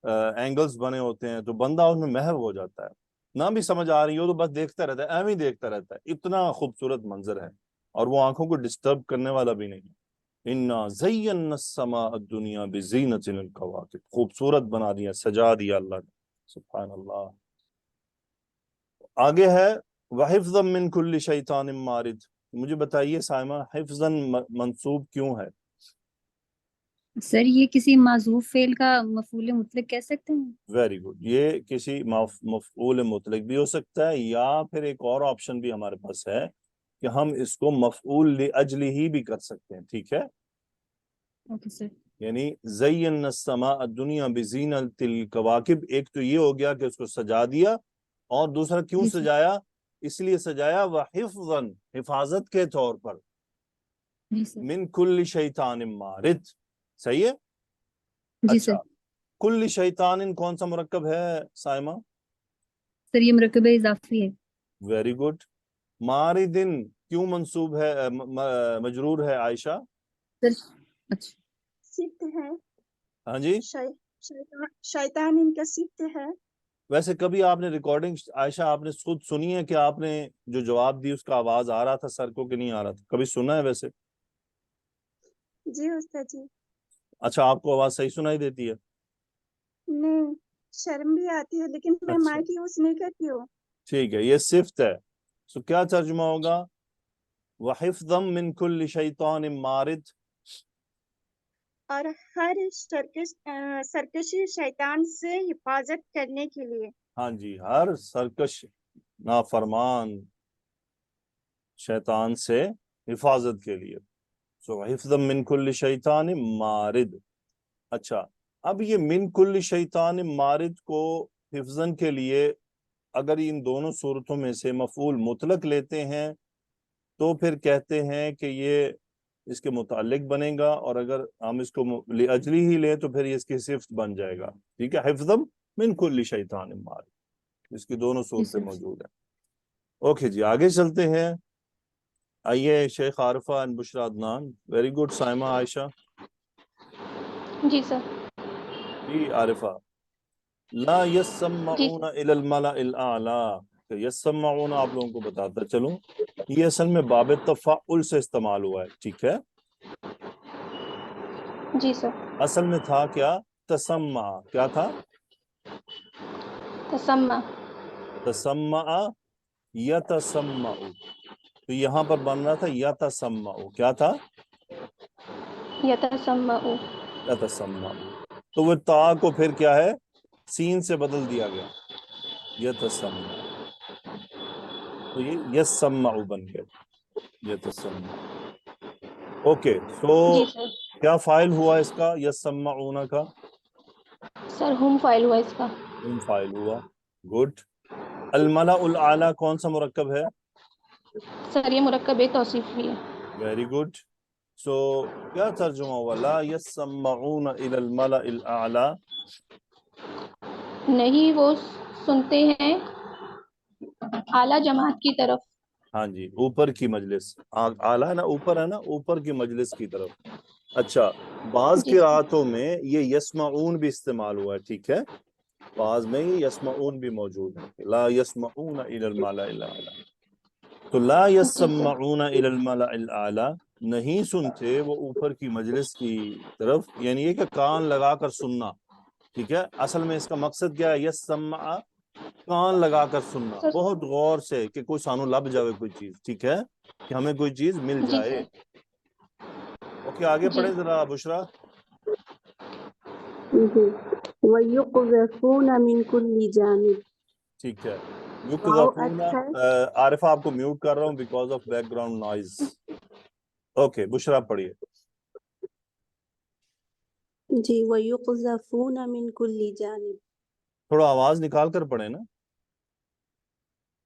एंगल्स बने होते हैं, तो बंदा उसमें महव हो जाता है। ना भी समझ आ रही हो तो बस देखता रहता है, एवं ही देखता रहता है, इतना खूबसूरत मंजर है। और वो आंखों को डिस्टर्ब करने वाला भी नहीं। इन्ना ज़य्यना समा दुनिया बिज़ीनतिल कवाकिब, खूबसूरत बना दिया, सजा दिया अल्लाह ने, सुभान अल्लाह। आगे है वहिफ्ज़म मिन कुल्ली शैतानिन मारिद। मुझे बताइए साइमा, हिफ्ज़न मंसूब क्यों है? सर ये किसी माज़ूफ फेल का मफूल मुतलक कह सकते हैं। वेरी गुड, ये किसी मफऊल मुतलक भी हो सकता है, या फिर एक और ऑप्शन भी हमारे पास है कि हम इसको मफऊल लिअजली ही भी कर सकते हैं, ठीक है। Okay sir. यानी ज़य्यना समा दुनिया बिज़ीनतिल कवाकिब, एक तो ये हो गया कि उसको सजा दिया, और दूसरा क्यों जी सर। सजाया, इसलिए सजाया व हिफ्ज़न, हिफाजत के तौर पर, जी सर। मिन कुल्ली शैतानिन मारिद, सही है। जी अच्छा, सर। कुल्ली शैतानिन कौन सा मुरक्कब है साइमा? सर ये मरकबे इजाफी है। Very good. मारिदिन क्यों मंसूब है, मजरूर है आयशा? सर अच्छा। सिफ्त है, हाँ जी। शैतान इनका सिफ्त है। वैसे कभी आपने रिकॉर्डिंग आयशा आपने खुद सुनी है कि आपने जो जवाब दी उसका आवाज आ रहा था सर को कि नहीं आ रहा था? कभी सुना है वैसे? जी उस्ताद जी। अच्छा, आपको आवाज सही सुनाई देती है? नहीं, शर्म भी आती है, लेकिन मैं अच्छा, माइक यूज नहीं करती हूँ। ठीक है, ये सिफ्त है। सो क्या तर्जुमा होगा? वहिफ्ज़म मिन कुल्ली शैतानिन मारिद, और हर सरकशी शैतान से हिफाजत करने के लिए। हाँ जी, हर सरकश नाफरमान शैतान से हिफाजत के लिए। सो हिफ्ज़म मिन कुल्ली शैतानिन मारिद। अच्छा, अब ये मिन कुल्ली शैतानिन मारिद को हिफ्ज़न के लिए अगर इन दोनों सूरतों में से मफूल मुतलक लेते हैं तो फिर कहते हैं कि ये इसके मुतालिक बनेगा, और अगर हम इसको लिअजली ही लें तो फिर ये इसकी सिफ्त बन जाएगा, ठीक है। हिफ्ज़म मिन कुल्ली शैतानिन मारिद, इसकी दोनों जी सूरतें सर। मौजूद हैं। ओके जी, आगे चलते हैं। आइए Sheikh Arifa and Bushra Adnan. Very good Saima Ayesha. जी सर। جی عارفہ، لا یسمعون الی الملأ الاعلی، یسمعون آپ لوگوں کو بتاتا چلوں، یہ اصل میں باب تفاعل سے استعمال ہوا ہے، ٹھیک ہے؟ جی سر. اصل میں تھا کیا؟ تسمع. کیا تھا؟ تسمع. تسمع یتسمع. تو یہاں پر بن رہا تھا یتسمع. کیا تھا؟ یتسمع. یتسمع. تو وہ تا کو پھر کیا ہے؟ سین سے بدل دیا گیا، یتسمع. تو یہ یسمع بن گیا، یتسمع. اوکے، سو جی سر. کیا فائل ہوا اس کا یسمعون کا؟ سر ہم فائل ہوا اس کا. ہم فائل ہوا. گڈ. الملأ الاعلی کون سا مرکب ہے؟ سر یہ مرکب توصیفی ہے. Very good. سو کیا ترجمہ ہوا لا یسمعون الی الملأ الاعلی؟ نہیں وہ سنتے ہیں اعلیٰ جماعت کی طرف. ہاں جی، اوپر کی مجلس. اعلیٰ نا اوپر ہے نا، اوپر کی مجلس کی طرف. اچھا، بعض جی قرأتوں میں یہ یسمعون بھی استعمال ہوا ہے، ٹھیک ہے؟ بعض میں یہ یسمعون بھی موجود ہے، لا یسمعون الی الملأ الاعلی. تو لا یسمعون الی الملأ الاعلی، نہیں سنتے وہ اوپر کی مجلس کی طرف، یعنی یہ کہ کان لگا کر سننا، ٹھیک ہے؟ اصل میں اس کا مقصد کیا ہے؟ یسمع، کان لگا کر سننا سر. بہت غور سے، کہ کوئی سانو لب جائے کوئی چیز، ٹھیک ہے؟ کہ ہمیں کوئی چیز مل جی جائے. سر. اوکے، آگے جی. پڑھیں ذرا بشرا. وَيُقْذَفُونَ مِنْ كُلِّ جانب. ٹھیک ہے. واو یقذفون، عطف ہے. عارفہ آپ کو میوٹ کر رہا ہوں because of background noise. Okay Bushra پڑھیے. جی وَيُقْذَفُونَ مِنْ كُلِّ جانب. تھوڑا آواز نکال کر پڑھیں نا.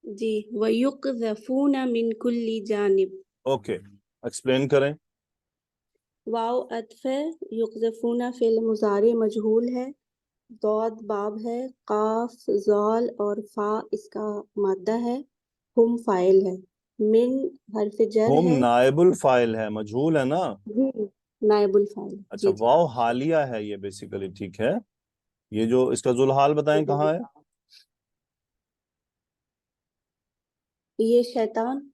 جی وَيُقْذَفُونَ مِنْ كُلِّ جانب. اوکے، ایکسپلین کریں. واو عطف ہے، یقذفون فعل مضارع مجہول ہے، ضاد باب ہے، قاف زال اور فا اس کا مادہ ہے، ہم فاعل ہے، من حرف جر ہم ہے. نائب الفاعل ہے، مجہول ہے نا. جی نائب الفاعل. اچھا، جی جی. واو حالیہ ہے یہ بیسیکلی، ٹھیک ہے؟ یہ جو اس کا ذوالحال بتائیں کہاں ہے؟ یہ شیطان.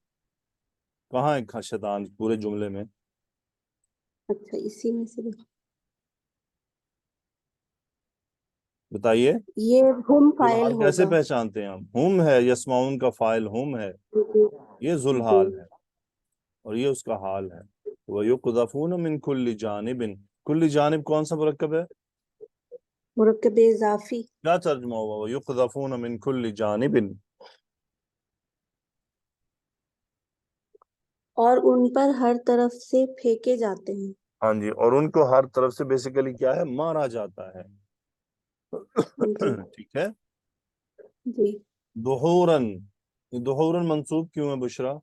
کہاں ہے شیطان پورے جملے میں؟ اچھا اسی میں سے بتائیے. یہ ہم فاعل ذوالحال کیسے ہوگا. پہچانتے ہیں ہم؟ ہم ہے، یسمعون کا فاعل ہم ہے، جی یہ ذوالحال ہے اور یہ اس کا حال ہے. وَيُقْذَفُونَ مِنْ كُلِّ جَانِبٍ. کل جانب کون سا مرکب ہے؟ مرکب اضافی. کیا ترجمہ ہوا وَيُقْذَفُونَ مِنْ كُلِّ جَانِبٍ؟ اور ان پر ہر طرف سے پھینکے جاتے ہیں. ہاں جی، اور ان کو ہر طرف سے بیسیکلی کیا ہے؟ مارا جاتا ہے. جی ٹھیک ہے. جی. دحوراً، دحوراً منصوب کیوں ہے بشرا؟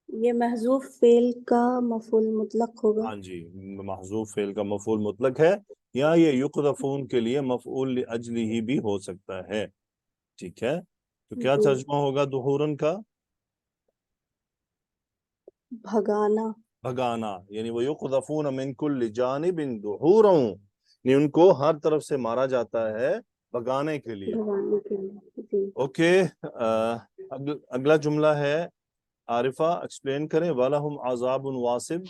یہ محذوف فعل کا مفعول مطلق ہوگا. ہاں جی، محذوف فعل کا مفعول مطلق ہے، یا یہ یقذفون کے لیے مفعول لاجلہ بھی ہو سکتا ہے، ٹھیک ہے؟ تو کیا جی ترجمہ ہوگا دحوراً کا؟ بھگانا. بھگانا. یعنی وہ یقذفون من کل جانب دحورا، یعنی ان کو ہر طرف سے مارا جاتا ہے بھگانے کے لیے. بھگانے کے لیے. جی. اوکے، اگلا جملہ ہے عارفہ، ایکسپلین کریں. وَلَهُمْ عَذَابٌ وَاصِبٌ.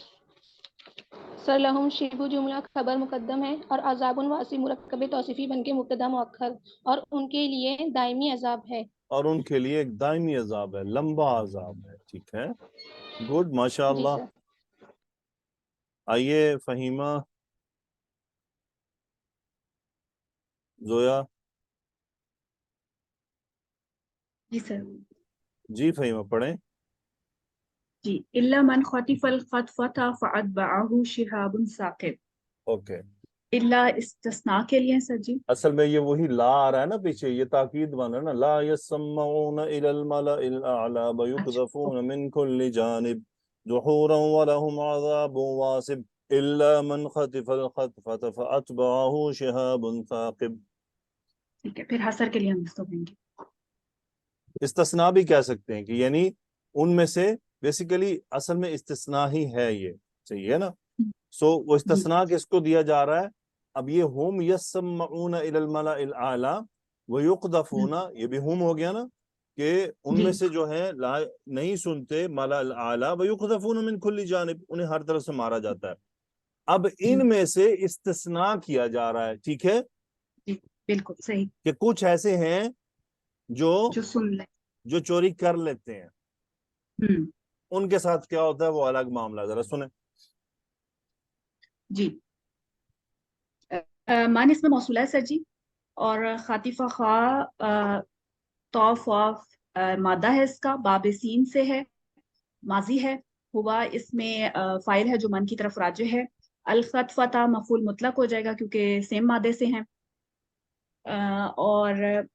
سر لہم شبہ جملہ خبر مقدم ہے اور عذاب واسی مرکب توصیفی بن کے مبتدا مؤخر، اور ان کے لیے دائمی عذاب ہے. اور ان کے لیے ایک دائمی عذاب ہے، لمبا عذاب ہے، ٹھیک ہے؟ گڈ، ماشاء جی اللہ. سر. آئیے فہیمہ، زویا. جی سر. جی فہیمہ پڑھیں. جی الا من خطف الخطفة فاتبعه شهاب ثاقب. اوکے، الا استثناء کے لیے سر. جی اصل میں یہ وہی لا آ رہا ہے نا پیچھے، یہ تاکید بن رہا ہے نا. لا يسمعون الى الملأ الاعلى ويقذفون من كل جانب دحورا ولهم عذاب واصب الا من خطف الخطفة فاتبعه شهاب ثاقب. ٹھیک ہے، پھر حسر کے لیے ہم اس کو کہیں گے. استثناء بھی کہہ سکتے ہیں کہ یعنی ان میں سے بیسیکلی اصل میں استثناء ہی ہے یہ، صحیح ہے نا؟ سو وہ جی استثناء کس کو دیا جا رہا ہے؟ अब ये हुम यस्मऊन इलल मलाइल आला व युक़दफून, ये भी हुम हो गया ना, कि उनमें से जो है नहीं सुनते मलाइल आला व युक़दफून मिन कुल्ली जानिब, उन्हें हर तरफ से मारा जाता है। अब इनमें से इस्तिस्ना किया जा रहा है, ठीक है, बिल्कुल सही। कि कुछ ऐसे हैं जो सुन ले। जो चोरी कर लेते हैं, उनके साथ क्या होता है वो अलग मामला, जरा सुने। जी, मान इसमें मौसूला है सर जी, और खातिफा खा तौफ मादा है, इसका बाब सीन से है, माजी है, हुआ इसमें फाइल है जो मन की तरफ राजे है। अल खतफता मफूल मुतलक हो जाएगा क्योंकि सेम मादे से हैं, और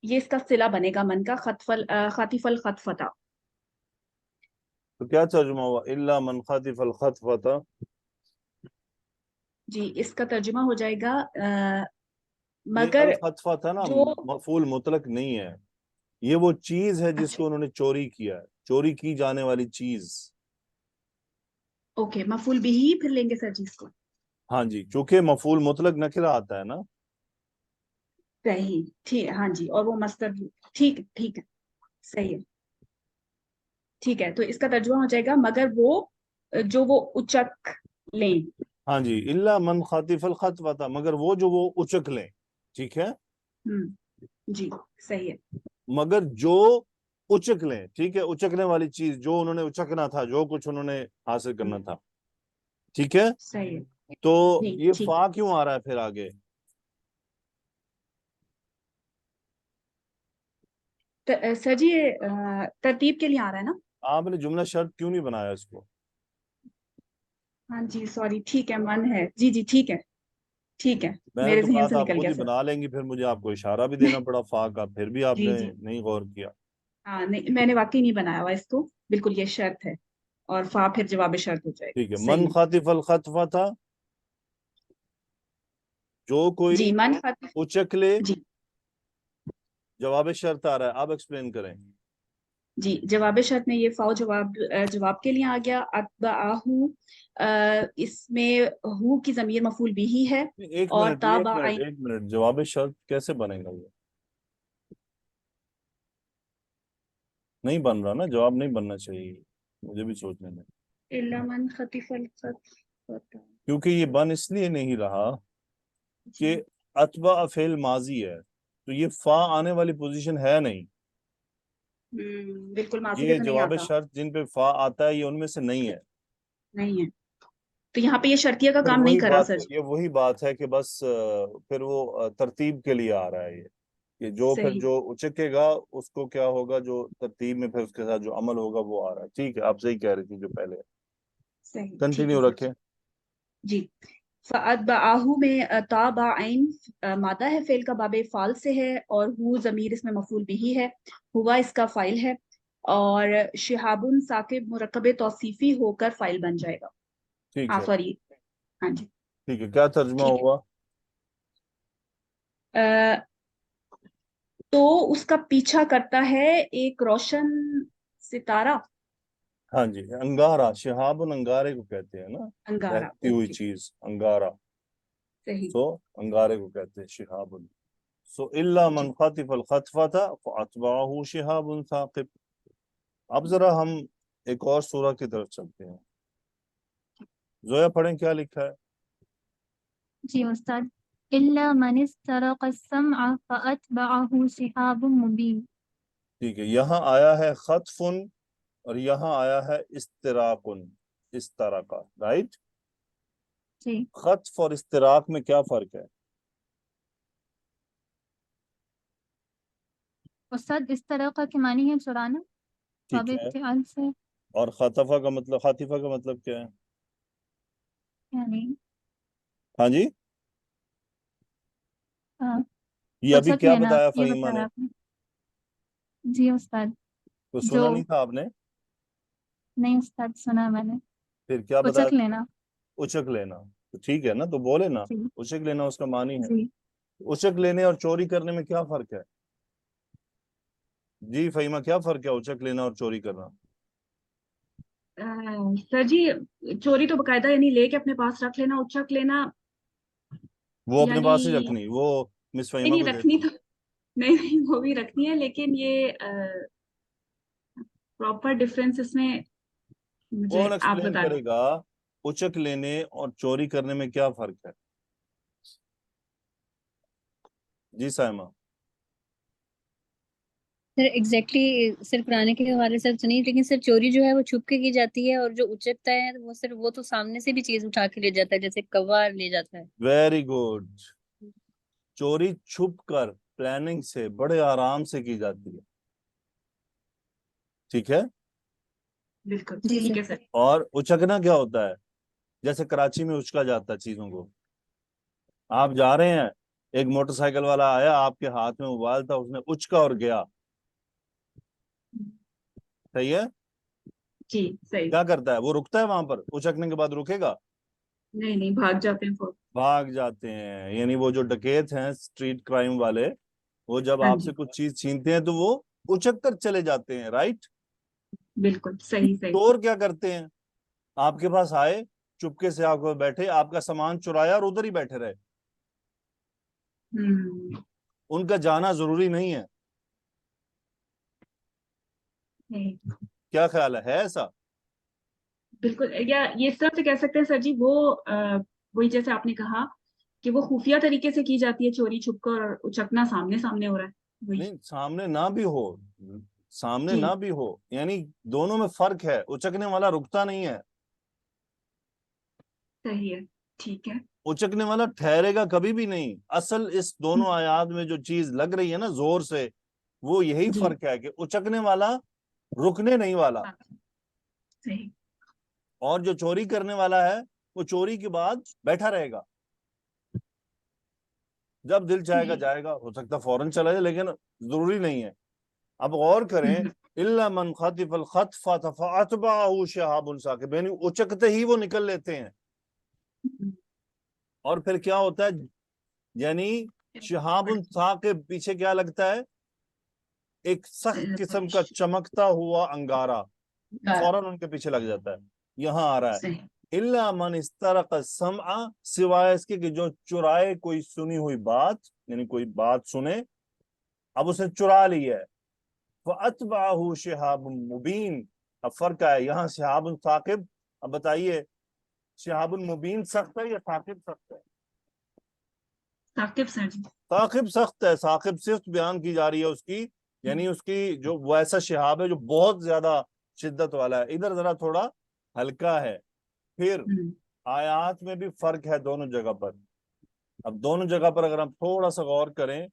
ये इसका सिला बनेगा मन का, खातिफल खतफता। तो क्या तर्जुमा हुआ, इल्ला मन खातिफल खतफता? जी, इसका तर्जुमा हो जाएगा मगर मगर खतफा था ना, जो मफूल मुतलक नहीं है, ये वो चीज है जिसको उन्होंने चोरी किया है, चोरी की जाने वाली चीज। ओके, मफूल बिही फिर लेंगे सर जी इसको। हाँ जी, चूंकि मफूल मुतलक नकिरा आता है ना। सही, ठीक है, हाँ जी, और वो मस्तर, ठीक है, ठीक है, सही है, ठीक है। तो इसका तर्जुमा हो जाएगा मगर वो जो वो उचक लें। हाँ जी, इल्ला मन खातिफल खतफता, मगर वो जो वो उचक लें, ठीक है, जी सही है, मगर जो उचक लें, ठीक है, उचकने वाली चीज, जो उन्होंने उचकना था, जो कुछ उन्होंने हासिल करना था, ठीक है। सही है। तो जी, ये ठीक फा क्यों आ रहा है फिर आगे? सर जी, ये तरतीब के लिए आ रहा है ना? आपने जुमला शर्त क्यों नहीं बनाया इसको? हाँ जी, सॉरी, ठीक है, मन है, जी जी, ठीक है, ठीक है, मैंने मेरे तो जहन कहा से था आप निकल खुद गया ही सर। बना लेंगी, फिर मुझे आपको इशारा भी देना पड़ा फा का, फिर भी जी आपने जी, नहीं गौर किया। हाँ, नहीं, मैंने वाकई नहीं बनाया हुआ इसको, बिल्कुल ये शर्त है, और फा फिर जवाब शर्त हो जाएगा, ठीक है, सही मन है। खातिफल खतफा था, जो कोई जी, मन खातिफ, उचक ले, जी जवाब शर्त आ रहा है, आप एक्सप्लेन करें। जी, जवाब शर्त में ये फाउ जवाब के लिए आ गया। अतबाहू, इसमें हु की जमीर मफूल बिही है, एक और मिनट, एक ताबा मिनट, एक मिनट, जवाब शर्त कैसे बनेगा? ये नहीं बन रहा ना, जवाब नहीं बनना चाहिए, मुझे भी सोचने में, इल्ला मन खतिफल खतफता। क्योंकि ये बन इसलिए नहीं रहा कि जी, अतबा फेल माजी है, तो ये फा आने वाली पोजीशन है नहीं। बिल्कुल माजी पे ये तो नहीं जवाब आता, शर्त जिन पे फा आता है ये उनमें से नहीं है। नहीं है, तो यहाँ पे ये शर्तिया का फिर काम नहीं वही कर रहा बात, सर जी। ये वही बात है कि बस फिर वो तरतीब के लिए आ रहा है ये, कि जो फिर सही, जो उचकेगा उसको क्या होगा, जो तरतीब में फिर उसके साथ जो अमल होगा वो आ रहा है। ठीक है, आप सही कह रही थी जो पहले। सही, ठीक है कंटिन्यू सर रखें। जी। फ़अतबअहू में ताबा आइन मादा है, फेल का बाबे फाल से है, और हु जमीर इसमें मफूल बिही है, हुआ इसका फाइल है, और शिहाबुन साकिब मुरकब तौसीफी होकर फाइल बन जाएगा। ठीक हाँ है, सॉरी, हाँ जी, ठीक है, क्या तर्जुमा ठीक हुआ? है। तो उसका पीछा करता है एक रोशन सितारा, हाँ जी, अंगारा, शिहाबुन अंगारे को कहते हैं ना, अंगारा, दहकती हुई ओके, चीज अंगारा। सही, सो अंगारे को कहते हैं शिहाबुन। सो इल्ला मन जी खतिफल खतफता फअतबअहू शिहाबुन साकिब। अब जरा हम एक और सूरा की तरफ चलते हैं। जोया पढ़ें क्या लिखा है। जी उस्ताद। इल्ला मन इस्तरक़ अस्समअ फ़अतबअहु शिहाबुम मुबीन। ठीक है, यहाँ आया है खतफुन और यहाँ आया है इस्तराकुन, इस्तराका, राइट। जी खतफ और इस्तराक में क्या फर्क है? उस्ताद, इस्तरक़ के मानी है चुराना, ठीक बाब है, इफ्तिआल से, और खतफा का मतलब, खातिफा का मतलब क्या है? यानी हाँ जी, ये अभी उचक क्या लेना, बताया ये फहीमा बताया ने? आपने। जी उस्ताद। तो जो, सुना नहीं था आपने? नहीं उस्ताद, सुना मैंने, फिर क्या बताया? उचक लेना। उचक लेना। तो ठीक है ना, तो बोले ना, जी उचक लेना उसका मानी है। जी उचक लेने और चोरी करने में क्या फर्क है? जी फहीमा, क्या फर्क है उचक लेना और चोरी करना? सर जी, चोरी तो बकायदा यानी लेके अपने पास रख लेना, उचक लेना وہ اپنے پاس ہی यानी रखनी, वो मिस नहीं फहीमा नहीं को दे. रखनी तो नहीं वो भी रखनी है, लेकिन ये प्रॉपर डिफरेंस इसमें मुझे कौन आप एक्सप्लेन बता दें। करेगा उचक लेने और चोरी करने में क्या फर्क है? जी साइमा. सर एग्जैक्टली सिर्फ पुराने के हवाले से तो नहीं, लेकिन सर चोरी जो है वो छुप के की जाती है, और जो उचकता है वो सिर्फ वो तो सामने से भी चीज उठा के ले जाता है, जैसे कौवा ले जाता है। Very good. चोरी छुप कर प्लानिंग से बड़े आराम से की जाती है, ठीक है. बिल्कुल जी ठीक सर। है सर। और उचकना क्या होता है? जैसे कराची में उचका जाता है चीजों को. आप जा रहे हैं, एक मोटरसाइकिल वाला आया, आपके हाथ में मोबाइल था, उसने उचका और गया. सही है. जी सही। क्या करता है वो? रुकता है वहां पर? उचकने के बाद रुकेगा? नहीं नहीं भाग जाते हैं फौरन। भाग जाते हैं. यानी वो जो डकैत हैं, स्ट्रीट क्राइम वाले, वो जब हाँ आपसे जी कुछ चीज छीनते हैं तो वो उचक कर चले जाते हैं, राइट. बिल्कुल सही सही। चोर क्या करते हैं? आपके पास आए, चुपके से आके बैठे, आपका सामान चुराया और उधर ही बैठे रहे. उनका जाना जरूरी नहीं है. नहीं, क्या ख्याल है ऐसा? बिल्कुल, या ये इस तरह से कह सकते हैं सर जी, वो वही जैसे आपने कहा कि वो खुफिया तरीके से की जाती है चोरी, छुपकर, और उचकना सामने सामने हो रहा है वही। नहीं, सामने ना भी हो, सामने जी ना भी हो, यानी दोनों में फर्क है. उचकने वाला रुकता नहीं है. सही है, ठीक है। उचकने वाला ठहरेगा कभी भी नहीं. असल इस दोनों आयात में जो चीज लग रही है ना जोर से, वो यही जी फर्क है कि उचकने वाला रुकने नहीं वाला, हाँ, सही। और जो चोरी करने वाला है वो चोरी के बाद बैठा रहेगा. जब दिल चाहेगा जाएगा, हो सकता फौरन चला जाए, लेकिन जरूरी नहीं है. अब गौर करें, इल्ला मन खतिफल खतफा फअतबअहु शिहाबुन साकिब, यानी उचकते ही वो निकल लेते हैं. और फिर क्या होता है? यानी शिहाबुन साकिब पीछे क्या लगता है? एक सख्त किस्म का चमकता हुआ अंगारा फौरन उनके पीछे लग जाता है. यहां आ रहा है सही। इल्ला मन इस्तरक समआ, सिवाय इसके कि जो चुराए कोई सुनी हुई बात, यानी कोई बात सुने, अब उसने चुरा ली है. फअतबअहु शिहाबुन मुबीन. अब फर्क है यहाँ शिहाबुन साकिब. अब बताइए, शिहाबुन मुबीन सख्त है या साकिब सख्त है? साकिब सर जी। साकिब सख्त है. साकिब सिर्फ बयान की जा रही है उसकी, यानी उसकी जो वैसा शिहाब है जो बहुत ज्यादा शिद्दत वाला है. इधर जरा थोड़ा हल्का है. फिर आयात में भी फर्क है दोनों जगह पर. अब दोनों जगह पर अगर हम थोड़ा सा गौर करें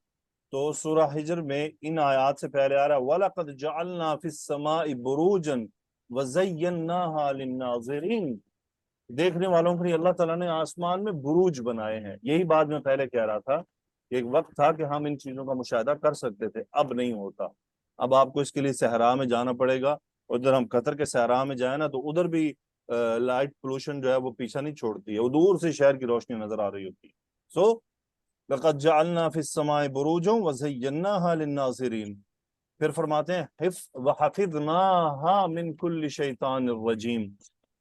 तो सूरह हिज्र में इन आयात से पहले आ रहा है वलक़द जअलना फिस समाई बुरूजन वज़य्यन्नाहा लिन्नाज़िरीन. देखने वालों के लिए अल्लाह ताला ने आसमान में बुरूज बनाए हैं. यही बात मैं पहले कह रहा था. एक वक्त था कि हम इन चीजों का मुशाहिदा कर सकते थे, अब नहीं होता. अब आपको इसके लिए सहरा में जाना पड़ेगा. उधर हम कतर के सहरा में जाए ना, तो उधर भी लाइट पोल्यूशन जो है वो पीछा नहीं छोड़ती है, वो दूर से शहर की रोशनी नजर आ रही होती है. सो लक़द जअलना फिस समाई बुरूजन वज़य्यन्नाहा लिन्नाज़िरीन. फिर फरमाते हैं हिफ़ व हफ़िज़नाहा मिन कुल्लि शैतानिर रजीम.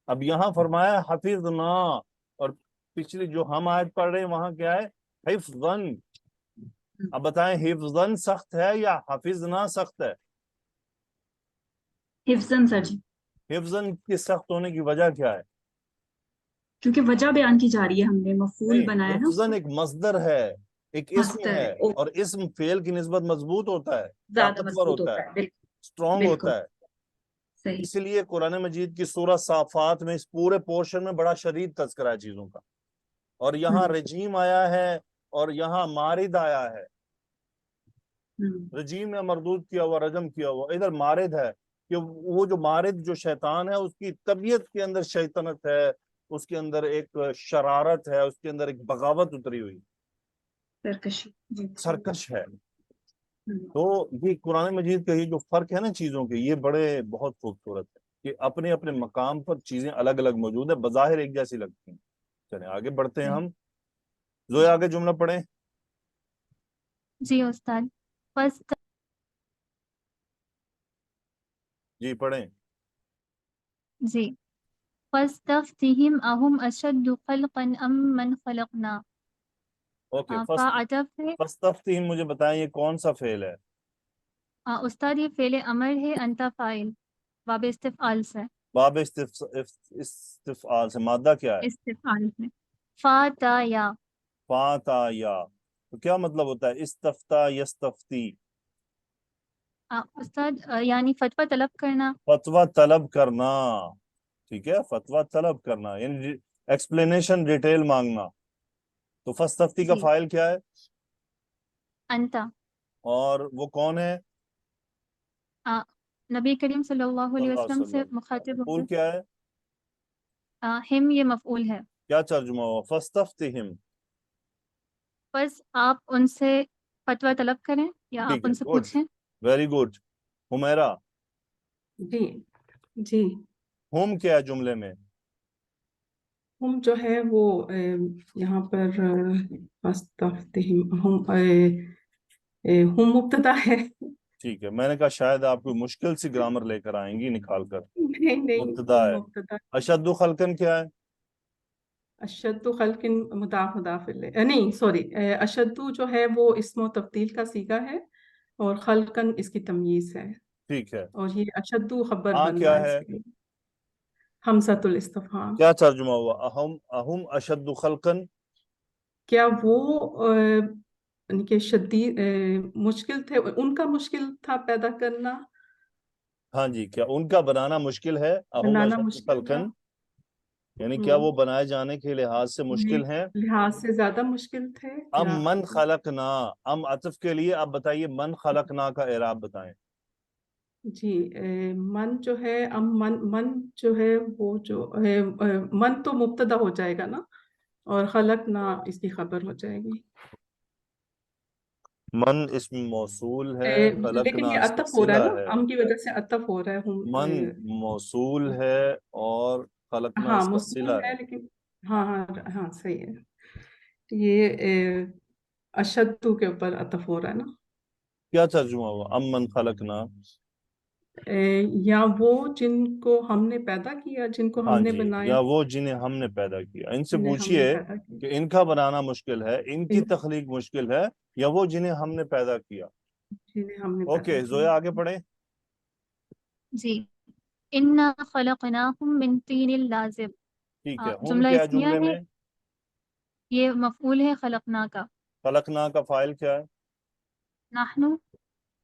अब यहाँ फरमाया हफिजना, और पिछली जो हम आयत पढ़ रहे हैं वहां क्या है? हिफ्ज़न. अब बताएं, हिफ्ज़न सख्त है या हफिजना सख्त है? हिफ्जन सर जी। हिफ्ज़न के सख्त होने की वजह क्या है? क्योंकि वजह बयान की जा रही है, हमने मफूल नहीं, बनाया ना हिफ्ज़न उसको। एक मस्दर है, एक इस्म मस्तर है, है, ओ और इस्म फेल की निस्बत मजबूत होता है, ज्यादा ताकतवर मजबूत होता होता है, है। बिल्कुल स्ट्रांग बिल्कुल होता है. सही। इसलिए कुरान मजीद की सूरह साफात में इस पूरे पोर्शन में बड़ा शदीद तज़किरा है चीजों का. और यहाँ रजीम आया है और यहाँ मारिद आया है. रजीम ने मरदूद किया हुआ, रजम किया हुआ. इधर मारिद है कि वो जो मारिद जो शैतान है, उसकी तबीयत के अंदर शैतानत है, उसके अंदर एक शरारत है, उसके अंदर एक बगावत उतरी हुई, सरकशी जी। सरकश है. तो ये कुरान मजीद का ये जो फर्क है ना चीजों के, ये बड़े बहुत खूबसूरत है कि अपने अपने मकाम पर चीजें अलग अलग मौजूद है, बज़ाहिर एक जैसी लगती हैं. चले आगे बढ़ते हैं हम. जोया आगे जुमला पढ़ें. जी उस्ताद। फस्त जी पढ़ें. जी फस्तफ्तिहिम अहुम अशद्दु खल्क़न अम मन खलक़ना. ओके फा अतफ है। फस्तफ्तिहिम, मुझे बताएं ये कौन सा फेल है? उस्ताद ये फेले अमर है, अंता फाइल, बाब इस्तिफ़ाल से। बाब इस्तिफ़ाल से मादा क्या है? इस्तिफ़ाल में फ़ाता या। फाता या, तो क्या मतलब होता है इस्तफ्ता यस्तफ्ती? उस्ताद यानी फतवा तलब करना। फतवा तलब करना, ठीक है, फतवा तलब करना यानी एक्सप्लेनेशन डिटेल मांगना। तो फस्तफ्ती का जी। फाइल क्या है अंता। और वो कौन है? नबी करीम सल्लल्लाहु अलैहि सल्लल्लाहु अलैहि वसल्लम से वसल्लम। मुखातिब मफऊल होकर। क्या है? हिम ये मफऊल है। क्या तर्जुमा हुआ फस्तफ्तिहिम? बस आप उनसे फतवा तलब करें या आप ठीक है, उनसे गुड, पूछें। Very good. हुमैरा, जी जी। हुम क्या है जुमले में? हम जो है वो यहाँ पर हम मुब्तदा है। ठीक है, मैंने कहा शायद आप कोई मुश्किल सी ग्रामर लेकर आएंगी निकाल कर। नहीं नहीं, मुब्तदा हम है। मुब्तदा। अशद्दु खल्कन क्या है? अशद्दु खल्किन मुदाफ मुदाफ इलैह, नहीं सॉरी, अशद्दु जो है वो इस्मो तब्दील का सीगा है और खल्कन इसकी तमयीज है। ठीक है। और ये अशद्दु खबर हाँ बन क्या रहा है है? इसके लिए। हमज़तुल इस्तिफ़हाम। क्या तर्जुमा हुआ? अहुम अहुम अशद्दु खल्कन? क्या वो यानी कि शदीद मुश्किल थे, उनका मुश्किल था पैदा करना, हाँ जी, क्या उनका बनाना मुश्किल है? अहुम बनाना अशद्दु मुश्किल था। खल्कन यानी क्या वो बनाए जाने के लिहाज से मुश्किल हैं? लिहाज से ज्यादा मुश्किल थे अम या मन खलकना, अम अतफ के लिए आप बताइए मन खलकना का एराब बताएं। जी। मन जो है, अब मन जो है वो जो है, मन तो मुब्तदा हो जाएगा ना, और खलक ना इसकी खबर हो जाएगी। मन इसम मौसूल है, लेकिन खलकना ये इसका अतफ हो रहा है सिला ना, है। अम की वजह से अतफ हो रहा है। मन मौसूल है और खलकना हाँ इसका मौसूल सिला है है। लेकिन, हाँ हाँ हाँ सही है। ये अशद्दु के ऊपर अतफ हो रहा है ना। क्या तर्जुमा हुआ अम मन खलकना? या वो जिनको हमने पैदा किया, जिनको हाँ हमने जी, बनाया, या वो जिन्हें हमने पैदा किया। इनसे जिन्हें हमने पूछिए पैदा किया। कि इनका बनाना मुश्किल है, इनकी इन- तख्लीक मुश्किल है, या वो जिन्हें हमने पैदा किया। जिन्हें हमने पैदा ओके किया। जोया आगे पढ़े। जी। इन्ना खलकनाहुम मिन तीनिल लाज़िब। ठीक है, हम जुमला क्या है इस्मिया जुमले है, में? ये मफऊल है खलकना का। खलकना का फाइल क्या है? नाहनु।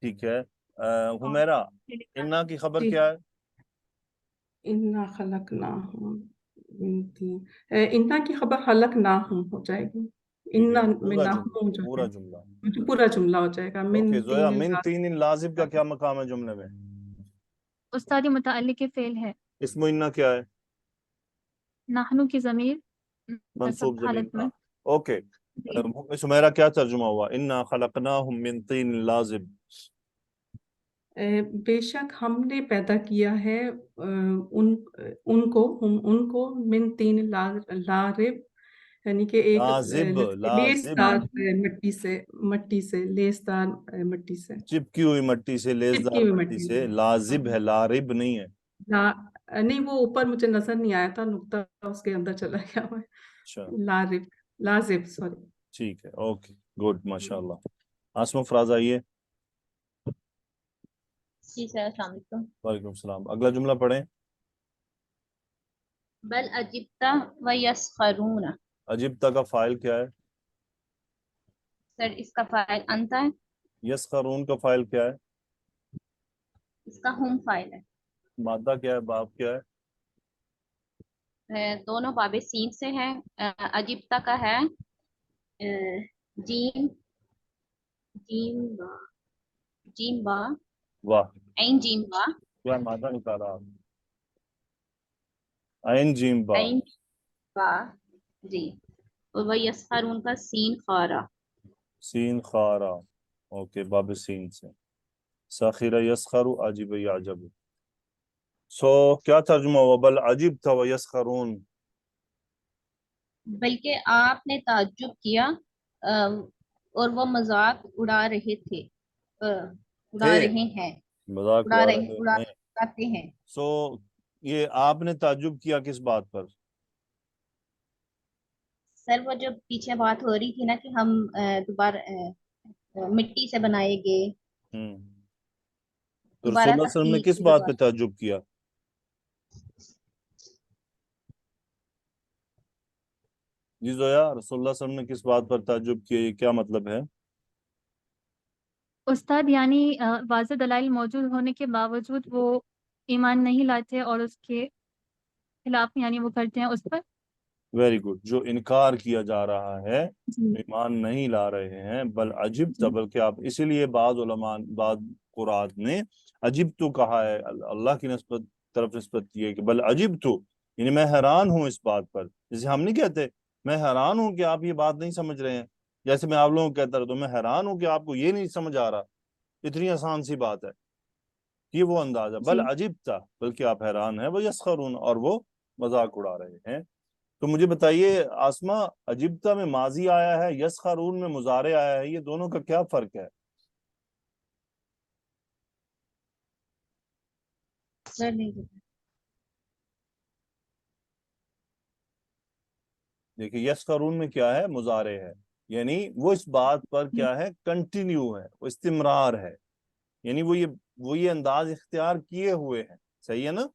ठीक है। और हुमैरा, इन्ना की खबर जी। क्या है? इन्ना खलकना हम, इन्ना की खबर खलक ना हम हो जाएगी। ठीक इन्ना है, में पूरा ना जुमला, हम जो पूरा है, जुमला। जो पूरा जुमला हो जाएगा। मिन ओके जोया, तीन मिन तीन लाजिब का क्या मकाम है जुमले में? उस्ताद मुतअल्लिक़ के फेल है। इसमें इन्ना क्या है? नाहनु की ज़मीर नसब मंसूब जमीन हालत का। में। ओके। जी। सुमेरा क्या तर्जुमा हुआ इन्ना खलकनाहुम मिन तीन लाजिब? बेशक हमने पैदा किया है उनको, हम उनको मिन तीन लारिब, यानी कि एक लाजिब, लाजिब, लेसदार मट्टी से लेसदार मिट्टी से, चिपकी हुई मट्टी से, चिपकी लेसदार हुई मट्टी मट्टी से। से। हाँ। लाजिब है, लारिब नहीं है। ला नहीं, वो ऊपर मुझे नजर नहीं आया था, नुक्ता उसके अंदर चला गया हुआ है। अच्छा, लारिब, लाजिब सॉरी। ठीक है, ओके, गुड, माशाल्लाह। आसमा फराज आइए। जी सर, अस्सलाम वालेकुम। वालेकुम सलाम। अगला जुमला पढ़ें। बल अजिब्ता व यस्खरून। अजिब्ता का फाइल क्या है? सर इसका फाइल अंता है, यस्खरून का फाइल क्या है? इसका हुम फाइल है। मादा क्या है, बाप क्या है? दोनों बाबे सीन से हैं। अजिब्ता का है जीम, जीम बा, जीम बा, वाह, ऐन जीम बा, क्या मादा निकाला आप? आइन जीम बा। ऐन बा। जी। और वह यस्खरून का सीन खारा। सीन खारा। ओके, बाब सीन से। साखिरा यस्खरु, अजीब याजब। सो क्या तर्जुमा हुआ बल अजीब था व यस्खरून? बल्कि आपने ताज्जुब किया और वो मजाक उड़ा रहे थे, उड़ा थे, रहे हैं, मजाक उड़ा रहे हैं। उड़ाते हैं। सो ये आपने ताज्जुब किया किस बात पर? सर वो जो पीछे बात हो रही थी ना कि हम दोबारा मिट्टी से बनाए गए, तो दोबारा रसूलुल्लाह सल्लल्लाहु अलैहि वसल्लम ने तख्लीक किस की बात पे दोबारा। ताज्जुब किया? जी जोया, रसूलुल्लाह सल्लल्लाहु अलैहि वसल्लम ने किस बात पर ताज्जुब किया, ये क्या मतलब है? उस्ताद यानी वाज़िह दलाइल मौजूद होने के बावजूद वो ईमान नहीं लाते और उसके खिलाफ यानी वो करते हैं उस पर। Very good. जो इनकार किया जा रहा है, जी ईमान नहीं ला रहे हैं, बल अजिब, जी बल्कि आप, इसीलिए बाद उलमा, बाद कुरात ने अजिब तो कहा है, अल्लाह की नस्बत तरफ निस्बत की है कि बल अजिब तो, यानी मैं हैरान हूँ इस बात पर। जैसे हम नहीं कहते मैं हैरान हूँ कि आप ये बात नहीं समझ रहे हैं, जैसे मैं आप लोगों को कहता रहता हूँ मैं हैरान हूँ कि आपको ये नहीं समझ आ रहा। इतनी आसान सी बात है, ये वो अंदाजा, बल जी। अजिब था, बल्कि आप हैरान हैं, वो यस्खरून, और वो मजाक उड़ा रहे हैं। तो मुझे बताइए आसमा, अजिब्ता में माजी आया है, यस्खरून में मुजारे आया है, ये दोनों का क्या फर्क है? सर नहीं पता। देखिए यस्खरून में क्या है, मुजारे है, यानी वो इस बात पर क्या है, कंटिन्यू है, वो इस्तिमरार है, यानी वो ये अंदाज इख्तियार किए हुए हैं। सही है ना?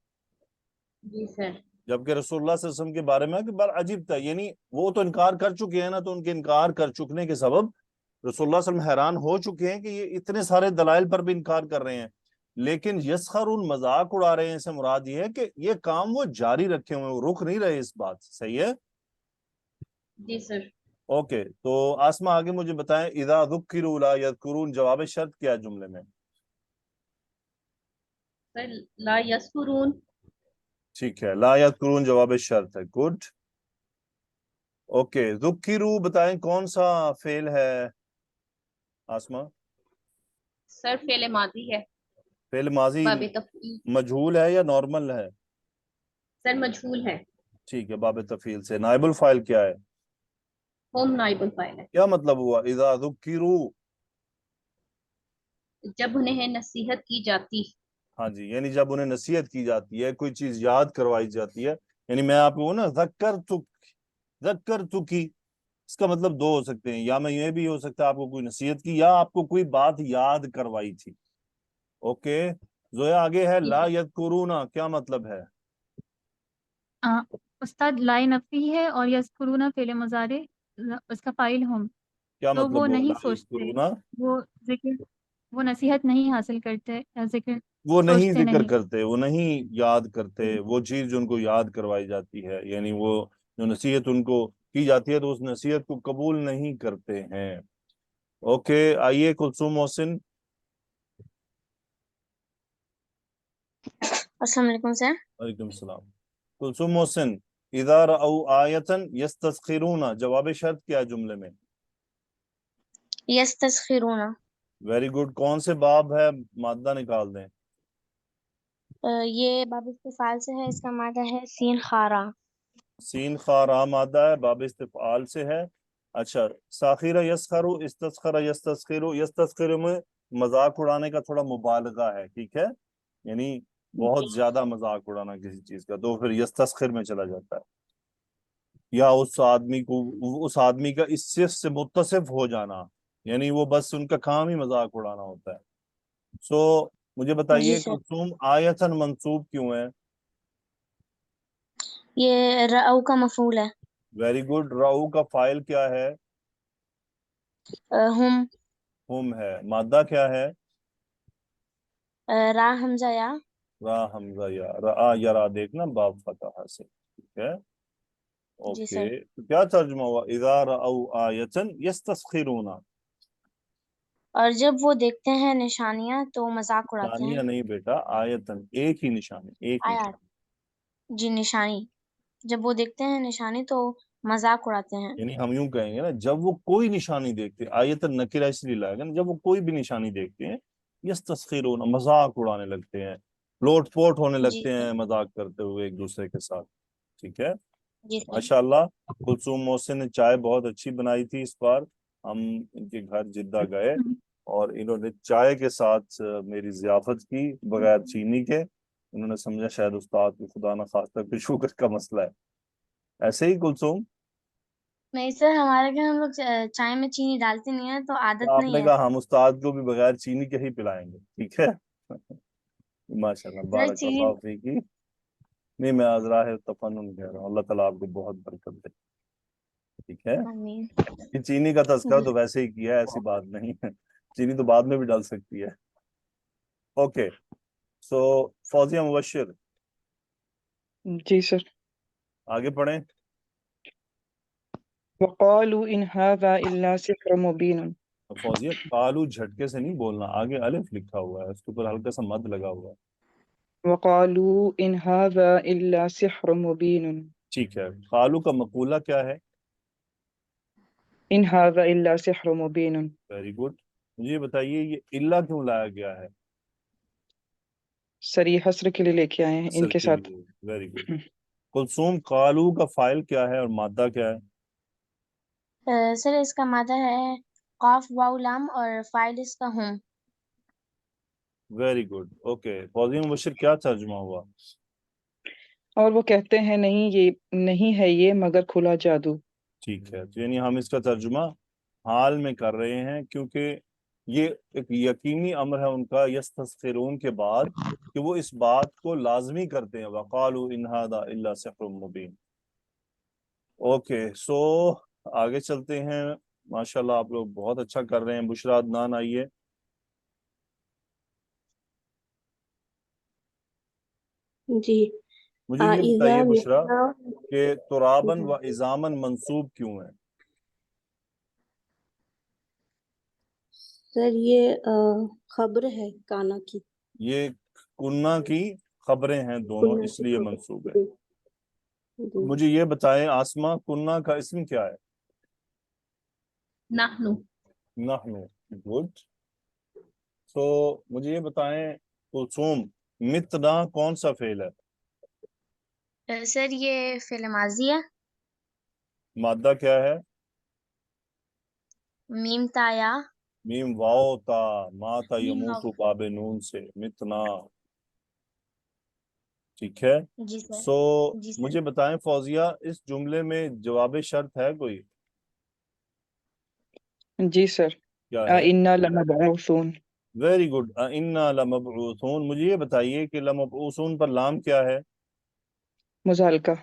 जी सर। जबकि रसूलुल्लाह सल्लल्लाहु अलैहि वसल्लम के बारे में कि बल अजीब था, यानी वो तो इनकार कर चुके हैं ना, तो उनके इनकार कर चुकने के सबब रसूलुल्लाह सल्लल्लाहु अलैहि वसल्लम हैरान हो चुके हैं कि ये इतने सारे दलाइल पर भी इनकार कर रहे हैं, लेकिन यस्खरून, मजाक उड़ा रहे हैं, इससे मुराद ये है कि ये काम वो जारी रखे हुए हैं, वो रुक नहीं रहे इस बात से। सही है? जी सर। ओके, तो आसमा आगे मुझे बताएं, इदा ज़ुक्किरू ला यज़कुरून, जवाब शर्त क्या है जुमले में? सर ला यस्कुरून। ठीक है, ला यज़कुरून जवाब शर्त है। गुड। ओके, ज़ुक्किरू बताएं कौन सा फेल है आसमा? सर फेले मादी है। फेल माजी बाबे तफील। मजहूल है या नॉर्मल है? सर मजहूल है। ठीक है, बाब तफील से। नाइबुल फाइल क्या है? होम नाइबुल फाइल है। क्या मतलब हुआ इदा ज़ुक्किरू? जब उन्हें नसीहत की जाती। हाँ जी, यानी जब उन्हें नसीहत की जाती है, कोई चीज याद करवाई जाती है, यानी मैं आपको ना ज़क्कर तुकी, इसका मतलब दो हो सकते हैं, या मैं ये भी हो सकता है आपको कोई नसीहत की, या आपको कोई बात याद करवाई थी। ओके, जोया आगे है, ला यज़कुरूना क्या मतलब है? आ, उस्ताद लाई नफी है और यस्कुरूना फेले मुजारे उसका फाइल हम। क्या तो वो मतलब हुआ नहीं ला सोचते, यज़कुरूना? वो जिक्र, वो नसीहत नहीं हासिल करते या जिक्र वो नहीं सोचते जिक्र नहीं। करते, वो नहीं याद करते, वो चीज जो उनको याद करवाई जाती है, यानी वो जो नसीहत उनको की जाती है, तो उस नसीहत को कबूल नहीं करते हैं। ओके, आइए कुलसुम मोहसिन। अस्सलाम वालेकुम सर। वालेकुम सलाम। कुलसुम मोहसिन, इदा रअऊ आयतन यस्तस्खिरूना, जवाब शर्त क्या है जुमले में? यस्तस्खिरूना। Very good. कौन से बाब है, मादा निकाल दें। ये बाब इस्तिफाल से है, इसका मादा है सीन खारा। सीन खारा मादा है, बाब इस्तिफाल से है। अच्छा, साखिरा यस्खरु, इस्तस्खरा यस्तस्खिरु, यस्तस्खिरु में मजाक उड़ाने का थोड़ा मुबालगा है, ठीक है, यानी बहुत ज्यादा मजाक उड़ाना किसी चीज का, तो फिर यस्तस्खिर में चला जाता है, या उस आदमी का इससे से मुत्तसिफ हो जाना, यानी वो बस उनका काम ही मजाक उड़ाना होता है। सो मुझे जी बताइए सर। कुलसुम, आयतन मंसूब क्यों है? ये रअऊ का मफूल है। Very good. राउ का फाइल क्या है? हम। हुम है। मादा क्या है? रा हमजा या। रा हमजा या, रा या रा देखना बाब फतह से, ठीक है। जी ओके, सर। तो क्या तर्जुमा हुआ, इदा रअऊ आयतन यस्तस्खिरूना? और जब वो देखते हैं निशानियां तो मजाक उड़ाते हैं। निशानियां नहीं बेटा, आयतन, एक ही निशानी, एक आया। निशानी। जी निशानी। जब वो देखते हैं निशानी तो मजाक उड़ाते हैं। यानी हम यूं कहेंगे ना, जब वो कोई निशानी देखते, आयतन नकिरा इसलिए लाएगा ना, जब वो कोई भी निशानी देखते हैं, यस्तस्खिरूना, मजाक उड़ाने लगते हैं, लोट पोट होने जी लगते सर। हैं मजाक करते हुए एक दूसरे के साथ। ठीक है, जी सर। माशाल्लाह। कुलसुम मोहसिन ने चाय बहुत अच्छी बनाई थी इस बार। हम इनके घर जिद्दा गए और इन्होंने चाय के साथ मेरी जियाफत की बगैर चीनी के। उन्होंने समझा शायद उस्ताद को खुदा न खास्ता कोई शुगर का मसला है। ऐसे ही कुलसुम? नहीं सर, हमारे घर हम लोग चाय में चीनी डालते नहीं है, तो आदत नहीं आपने है। कहा हम उस्ताद को भी बगैर चीनी के ही पिलाएंगे, ठीक है। माशाल्लाह, सर बारक चीनी। अल्लाह फीकी। नहीं, मैं अजरा है तफन्नुन कह रहा हूँ, अल्लाह ताला आपको बहुत बरकत दे, ठीक है। आमीन। ये चीनी का तस्करा जी तो वैसे ही किया है, ऐसी बात नहीं है, चीनी तो बाद में भी डाल सकती है। ओके, सो फौजिया मुबश्शिर, जी सर। आगे पढ़ें। वक़ालू इन हाज़ा इल्ला सिह्रुम मुबीन। फौजिया कालू झटके से नहीं बोलना, आगे अलिफ लिखा हुआ है, उसके ऊपर हल्का सा मद लगा हुआ है। वक़ालू इन हाज़ा इल्ला सिह्रुम मुबीन। ठीक है, कालू का मकूला क्या है? इन हाज़ा इल्ला सिह्रुम मुबीन। Very good. मुझे ये बताइए, ये इल्ला क्यों लाया गया है? सर ये हस्र के लिए लेके आए हैं असर इनके के साथ। लिए। Very good. कुलसूम, कालू का फाइल क्या है और मादा क्या है? सर इसका मादा है काफ वाउ लाम और फाइल इसका हम। Very good. ओके, फौजी मुबश्शिर, क्या तर्जुमा हुआ? और वो कहते हैं नहीं है ये मगर खुला जादू। ठीक है, तो यानी हम इसका तर्जुमा हाल में कर रहे हैं, क्योंकि ये एक यकीनी अमर है उनका यस्तस्खिरून के बाद कि वो इस बात को लाजमी करते हैं, वक़ालू इन हादा इल्ला सिह्रुम मुबीन। ओके, सो आगे चलते हैं। माशाल्लाह, आप लोग बहुत अच्छा कर रहे हैं। बुशरा अदनान, आइए। जी। मुझे ये इज़ा बताइए बुशरा मितना। कि तुराबन व इज़ामन मंसूब क्यों है? सर ये खबर है काना की। ये कुन्ना की खबरें हैं दोनों, कुन्ना की इसलिए खबर। मंसूब है। जी तो जी। मुझे ये बताएं, आसमा, कुन्ना का इसम क्या है? नहनु। नहनु। गुड। सो मुझे ये बताएं, कुलसूम, मितना कौन सा फेल है? सर ये फिल माजी है। मादा क्या है? मीम ताया। मीम वाओ ता, माता मीम यमूतु वाव। बाबे नून से मितना, ठीक है। जी सर। सो जी सर। मुझे बताएं फौजिया, इस जुमले में जवाब शर्त है कोई? जी सर। क्या है? इन्ना लमबऊसून। Very good. इन्ना लमबऊसून। मुझे ये बताइए कि लमबऊसून पर लाम क्या है? मुज़ालका।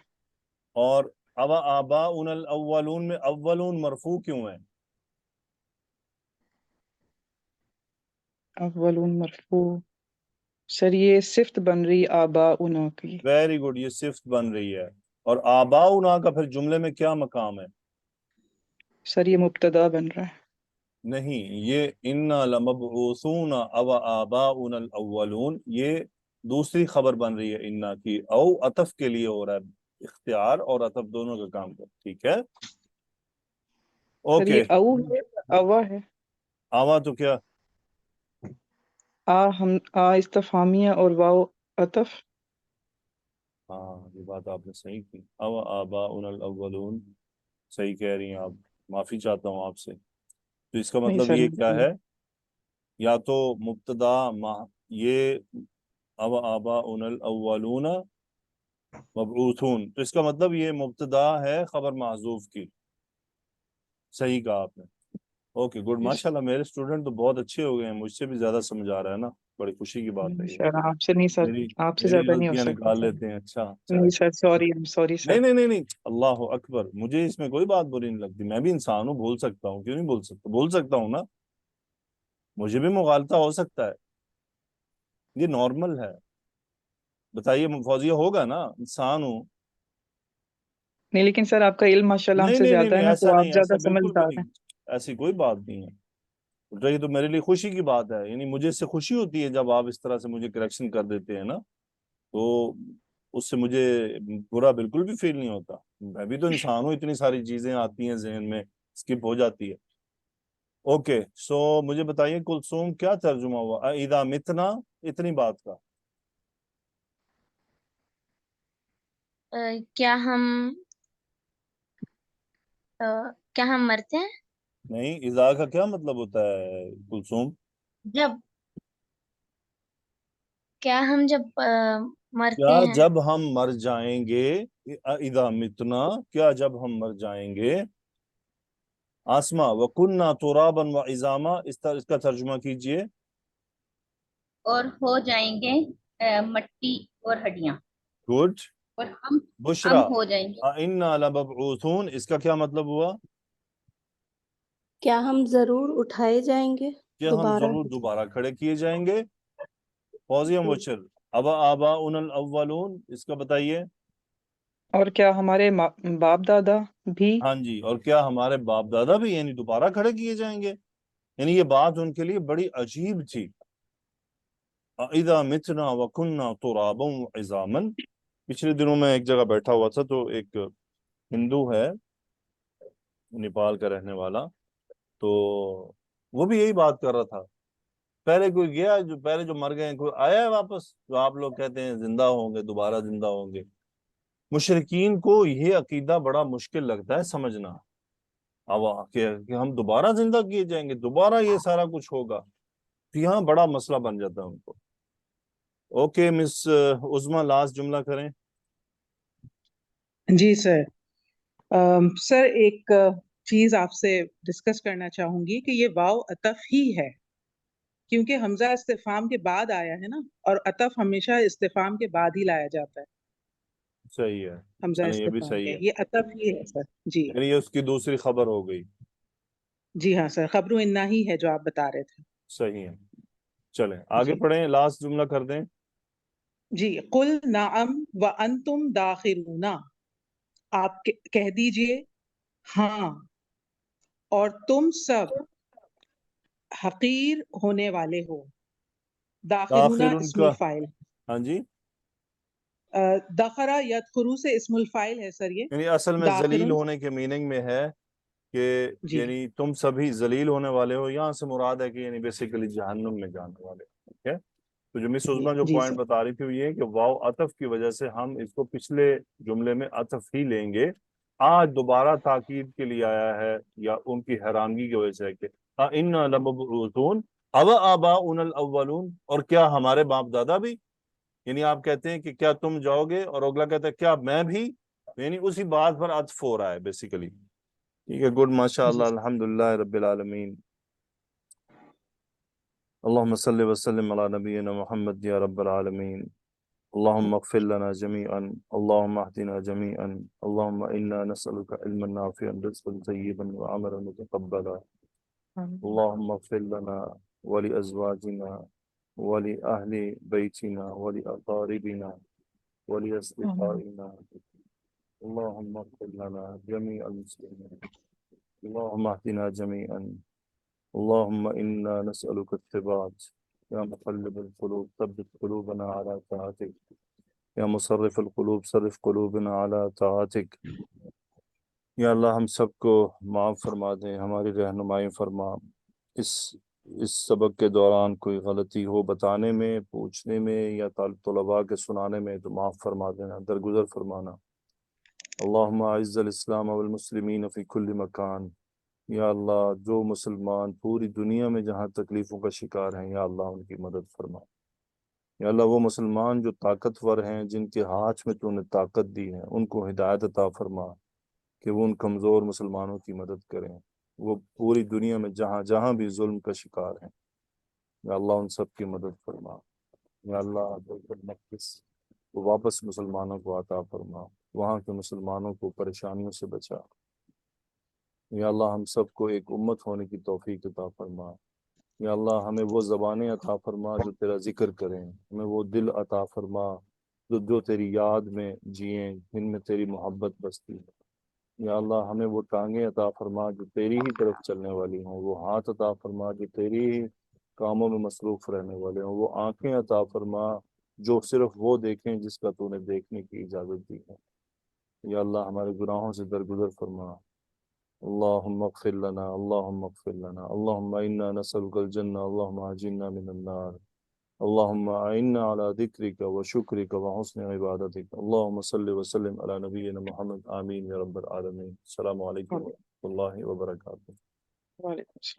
और अब आबा उनल अव्वलून में अव्वलून मरफू क्यों है? अव्वलून मरफू। सर ये सिफ्त बन रही आबा उना की। वेरी गुड, ये सिफ्त बन रही है। और आबा उना का फिर जुमले में क्या मकाम है? सर ये मुब्तदा बन रहा है। नहीं, ये इन्ना लमबऊसून अब आबा उनल अव्वलून, ये दूसरी खबर बन रही है इन्ना की। औ अतफ के लिए हो रहा है, इख्तियार और अतफ दोनों का काम कर, ठीक है। सर ये ओके। अऊ है अवा है। आवा तो क्या? इस्तफामिया और वाव अतफ। हाँ, ये बात आपने सही की, अब आबा उनल अव्वलून, सही कह रही हैं आप। माफी चाहता हूँ आपसे। तो इसका नहीं मतलब सर ये क्या नहीं। है? या तो मुब्तदा ये अब आबा उनल अव्वलून मबऊथून, तो इसका मतलब ये मुब्तदा है खबर महजूफ की। सही कहा आपने। Okay, good. Yes, माशाल्लाह, मेरे स्टूडेंट तो बहुत अच्छे हो गए हैं, मुझसे भी ज्यादा समझ आ रहा है ना। बड़ी खुशी की बात है ये। सर आपसे नहीं सर। मेरी आपसे मेरी ज्यादा नहीं हो गलतियां सकता निकाल सर। लेते हैं। अच्छा, नहीं चले। Sir sorry, I am sorry नहीं सर। नहीं नहीं नहीं, अल्लाह अकबर, मुझे इसमें कोई बात बुरी नहीं लगती। मैं भी इंसान हूँ, भूल सकता हूँ, क्यों नहीं भूल सकता? भूल सकता हूँ ना, मुझे भी मुगालता हो सकता है, ये नॉर्मल है। बताइए फौजिया, होगा ना, इंसान हूँ। नहीं लेकिन सर आपका इल्म माशाल्लाह नहीं हमसे नहीं नहीं ज्यादा नहीं, है ना, ऐसा तो आप नहीं, ऐसा ज्यादा बिल्कुल भी समझदार हैं। नहीं। ऐसी कोई बात नहीं है। उल्टा ये तो मेरे लिए खुशी की बात है, यानी मुझे इससे खुशी होती है जब आप इस तरह से मुझे करेक्शन कर देते हैं ना, तो उससे मुझे बुरा बिल्कुल भी फील नहीं होता। मैं भी तो इंसान हूँ, इतनी सारी चीजें आती हैं जहन में, स्किप हो जाती है। ओके, सो मुझे बताइए कुलसूम, क्या तर्जुमा हुआ इदा मितना, इतनी बात का? क्या हम अ, क्या हम मरते हैं? नहीं, इजा का क्या मतलब होता है कुलसूम? जब क्या हम जब मरते क्या हैं? जब हम मर जाएंगे? इदा मितना, क्या जब हम मर जाएंगे? आसमा वकुन्ना तुराबन व इजामा, इसका तर्जुमा कीजिए। और हो जाएंगे मट्टी और हड्डियां, गुड। और हम बुशरा हो जाएंगे। इन्ना लमबऊसून, इसका क्या मतलब हुआ? क्या हम जरूर उठाए जाएंगे कि हम दोबारा? जरूर दोबारा खड़े किए जाएंगे। फौजिया मुबशर अबा आबा उनल अव्वलून, इसका बताइए। और क्या हमारे बाप दादा भी? हाँ जी, और क्या हमारे बाप दादा भी यानी दोबारा खड़े किए जाएंगे? यानी ये बात उनके लिए बड़ी अजीब थी। इदा मितना व कुन्ना तुराबन व इज़ामन। पिछले दिनों में एक जगह बैठा हुआ था, तो एक हिंदू है, नेपाल का रहने वाला, तो वो भी यही बात कर रहा था। पहले कोई गया, जो पहले जो मर गए, कोई आया है वापस, जो आप लोग कहते हैं जिंदा होंगे, दोबारा जिंदा होंगे। मुशरिकीन को ये अकीदा बड़ा मुश्किल लगता है समझना, अब कि हम दोबारा जिंदा किए जाएंगे, दोबारा ये सारा कुछ होगा, तो यहाँ बड़ा मसला बन जाता है उनको। ओके मिस उस्मा, लास्ट जुमला करें। जी सर। सर एक चीज आपसे डिस्कस करना चाहूंगी कि ये वाव अतफ ही है, क्योंकि हमजा इस्तिफाम के बाद आया है ना, और अतफ हमेशा इस्तिफाम के बाद ही लाया जाता है। सही है, हमजा यानी ये भी इस्तिफाम सही के, है, ये अतफ ही है सर। जी यानी ये उसकी दूसरी खबर हो गई। जी हाँ सर, खबरों इन्ना ही है जो आप बता रहे थे। सही है, चलें आगे जी पढ़ें, लास्ट जुमला कर दें। जी। कुल नाअम व अंतुम दाखिरूना, आप कह दीजिए हाँ, और तुम सब हकीर होने वाले हो। दाखिरूना आखिर इस्मुल उनका, फाइल, हाँ जी, दखरा यदखुरू से इस्मुल फाइल है सर ये। यानी असल में जलील दाखिरुन, होने के मीनिंग में है कि जी यानी तुम सभी जलील होने वाले हो, यहाँ से मुराद है कि यानी बेसिकली जहन्नुम में जाने वाले हो। ठीक है, तो जो मिस जी उज़मा जो जी पॉइंट सर। बता रही थी वो ये है कि वाव अतफ की वजह से हम इसको पिछले जुमले में अतफ ही लेंगे। आज दोबारा ताकीद के लिए आया है, या उनकी हैरानगी की वजह से है कि इन्ना लमबऊसून अव आबाउनल अव्वलून, और क्या हमारे बाप दादा भी, यानी आप कहते हैं कि क्या तुम जाओगे, और अगला कहता है क्या मैं भी, यानी उसी बात पर अतफ हो रहा है बेसिकली। ठीक है, गुड, जी माशाअल्लाह, अल्हम्दुलिल्लाह रब्बिल आलमीन। अल्लाहुम्मा सल्लि व सल्लिम अला नबिय्यिना मुहम्मद या रब्बल आलमीन। अल्लाहुम्मा इग़फिर लना जमीअन, अल्लाहुम्मा अहदिना जमीअन, अल्लाहुम्मा इन्ना नसअलुका इल्मन नाफ़िअन, रिज़्क़न तय्यिबन व अमलन मुतक़ब्बला। अल्लाहुम्मा इग़फिर लना व लि अज़वाजिना व लि अहलि बैतिना व लि अक़ारिबिना व लि अस्दिक़ाइना। अल्लाहुम्मा इग़फिर लना जमीअल मुस्लिमीन, अल्लाहुम्मा अहदिना जमीअन, अल्लाहुम्मा इन्ना नसअलुका इत्तिबाअत, या मुक़ल्लिबल क़ुलूब तब्बित क़ुलूबना अला ताअतिक, या मुसर्रिफल क़ुलूब सर्रिफ क़ुलूबना अला ताअतिक। या अल्लाह हम सबको माफ़ फरमा दें, हमारी रहनुमाई फरमा। इस इस सबक के दौरान कोई गलती हो बताने में, पूछने में, या तलबा के सुनाने में, तो माफ़ फरमा देना, दरगुजर फरमाना। अल्लाहुम्मा अइज़्ज़िल इस्लाम वल मुस्लिमीन फ़ी कुल्लि मकान। या अल्लाह, जो मुसलमान पूरी दुनिया में जहाँ तकलीफ़ों का शिकार हैं, या अल्लाह उनकी मदद फरमा। या अल्लाह, वो मुसलमान जो ताकतवर हैं, जिनके हाथ में तूने ताकत दी है, उनको हिदायत अता फरमा कि वो उन कमज़ोर मुसलमानों की मदद करें, वो पूरी दुनिया में जहाँ जहाँ भी जुल्म का शिकार हैं, या अल्लाह उन सब की मदद फरमा। या अल्लाह, बैतुल मक़दिस वो वापस मुसलमानों को अता फरमा, वहाँ के मुसलमानों को परेशानियों से बचा। या अल्लाह, हम सबको एक उम्मत होने की तौफीक अता फरमा। या अल्लाह, हमें वो ज़बानें अता फरमा जो तेरा जिक्र करें, हमें वो दिल अता फरमा जो तेरी याद में जिएं, जिनमें तेरी मोहब्बत बसती है। या अल्लाह, हमें वो टांगें अता फरमा जो तेरी ही तरफ चलने वाली हों, वो हाथ अता फरमा जो तेरी ही कामों में मसरूफ़ रहने वाले हों, वो आँखें अता फरमा जो सिर्फ वो देखें जिसका तूने देखने की इजाज़त दी है। या अल्लाह, हमारे गुनाहों से दरगुजर फरमा। अल्लाहुम्मा इग़फिर लना, अल्लाहुम्मा इग़फिर लना, अल्लाहुम्मा इन्ना नसअलुकल जन्नह, अल्लाहुम्मा अजिरना मिनन नार, अल्लाहुम्मा अइन्ना अला ज़िक्रिका व शुक्रिका व हुस्नि इबादतिक। अल्लाहुम्मा सल्लि व सल्लिम अला नबिय्यिना मुहम्मद, आमीन या रब्बल आलमीन। अस्सलामु अलैकुम व रहमतुल्लाहि व बरकातुहू। वालेकुम।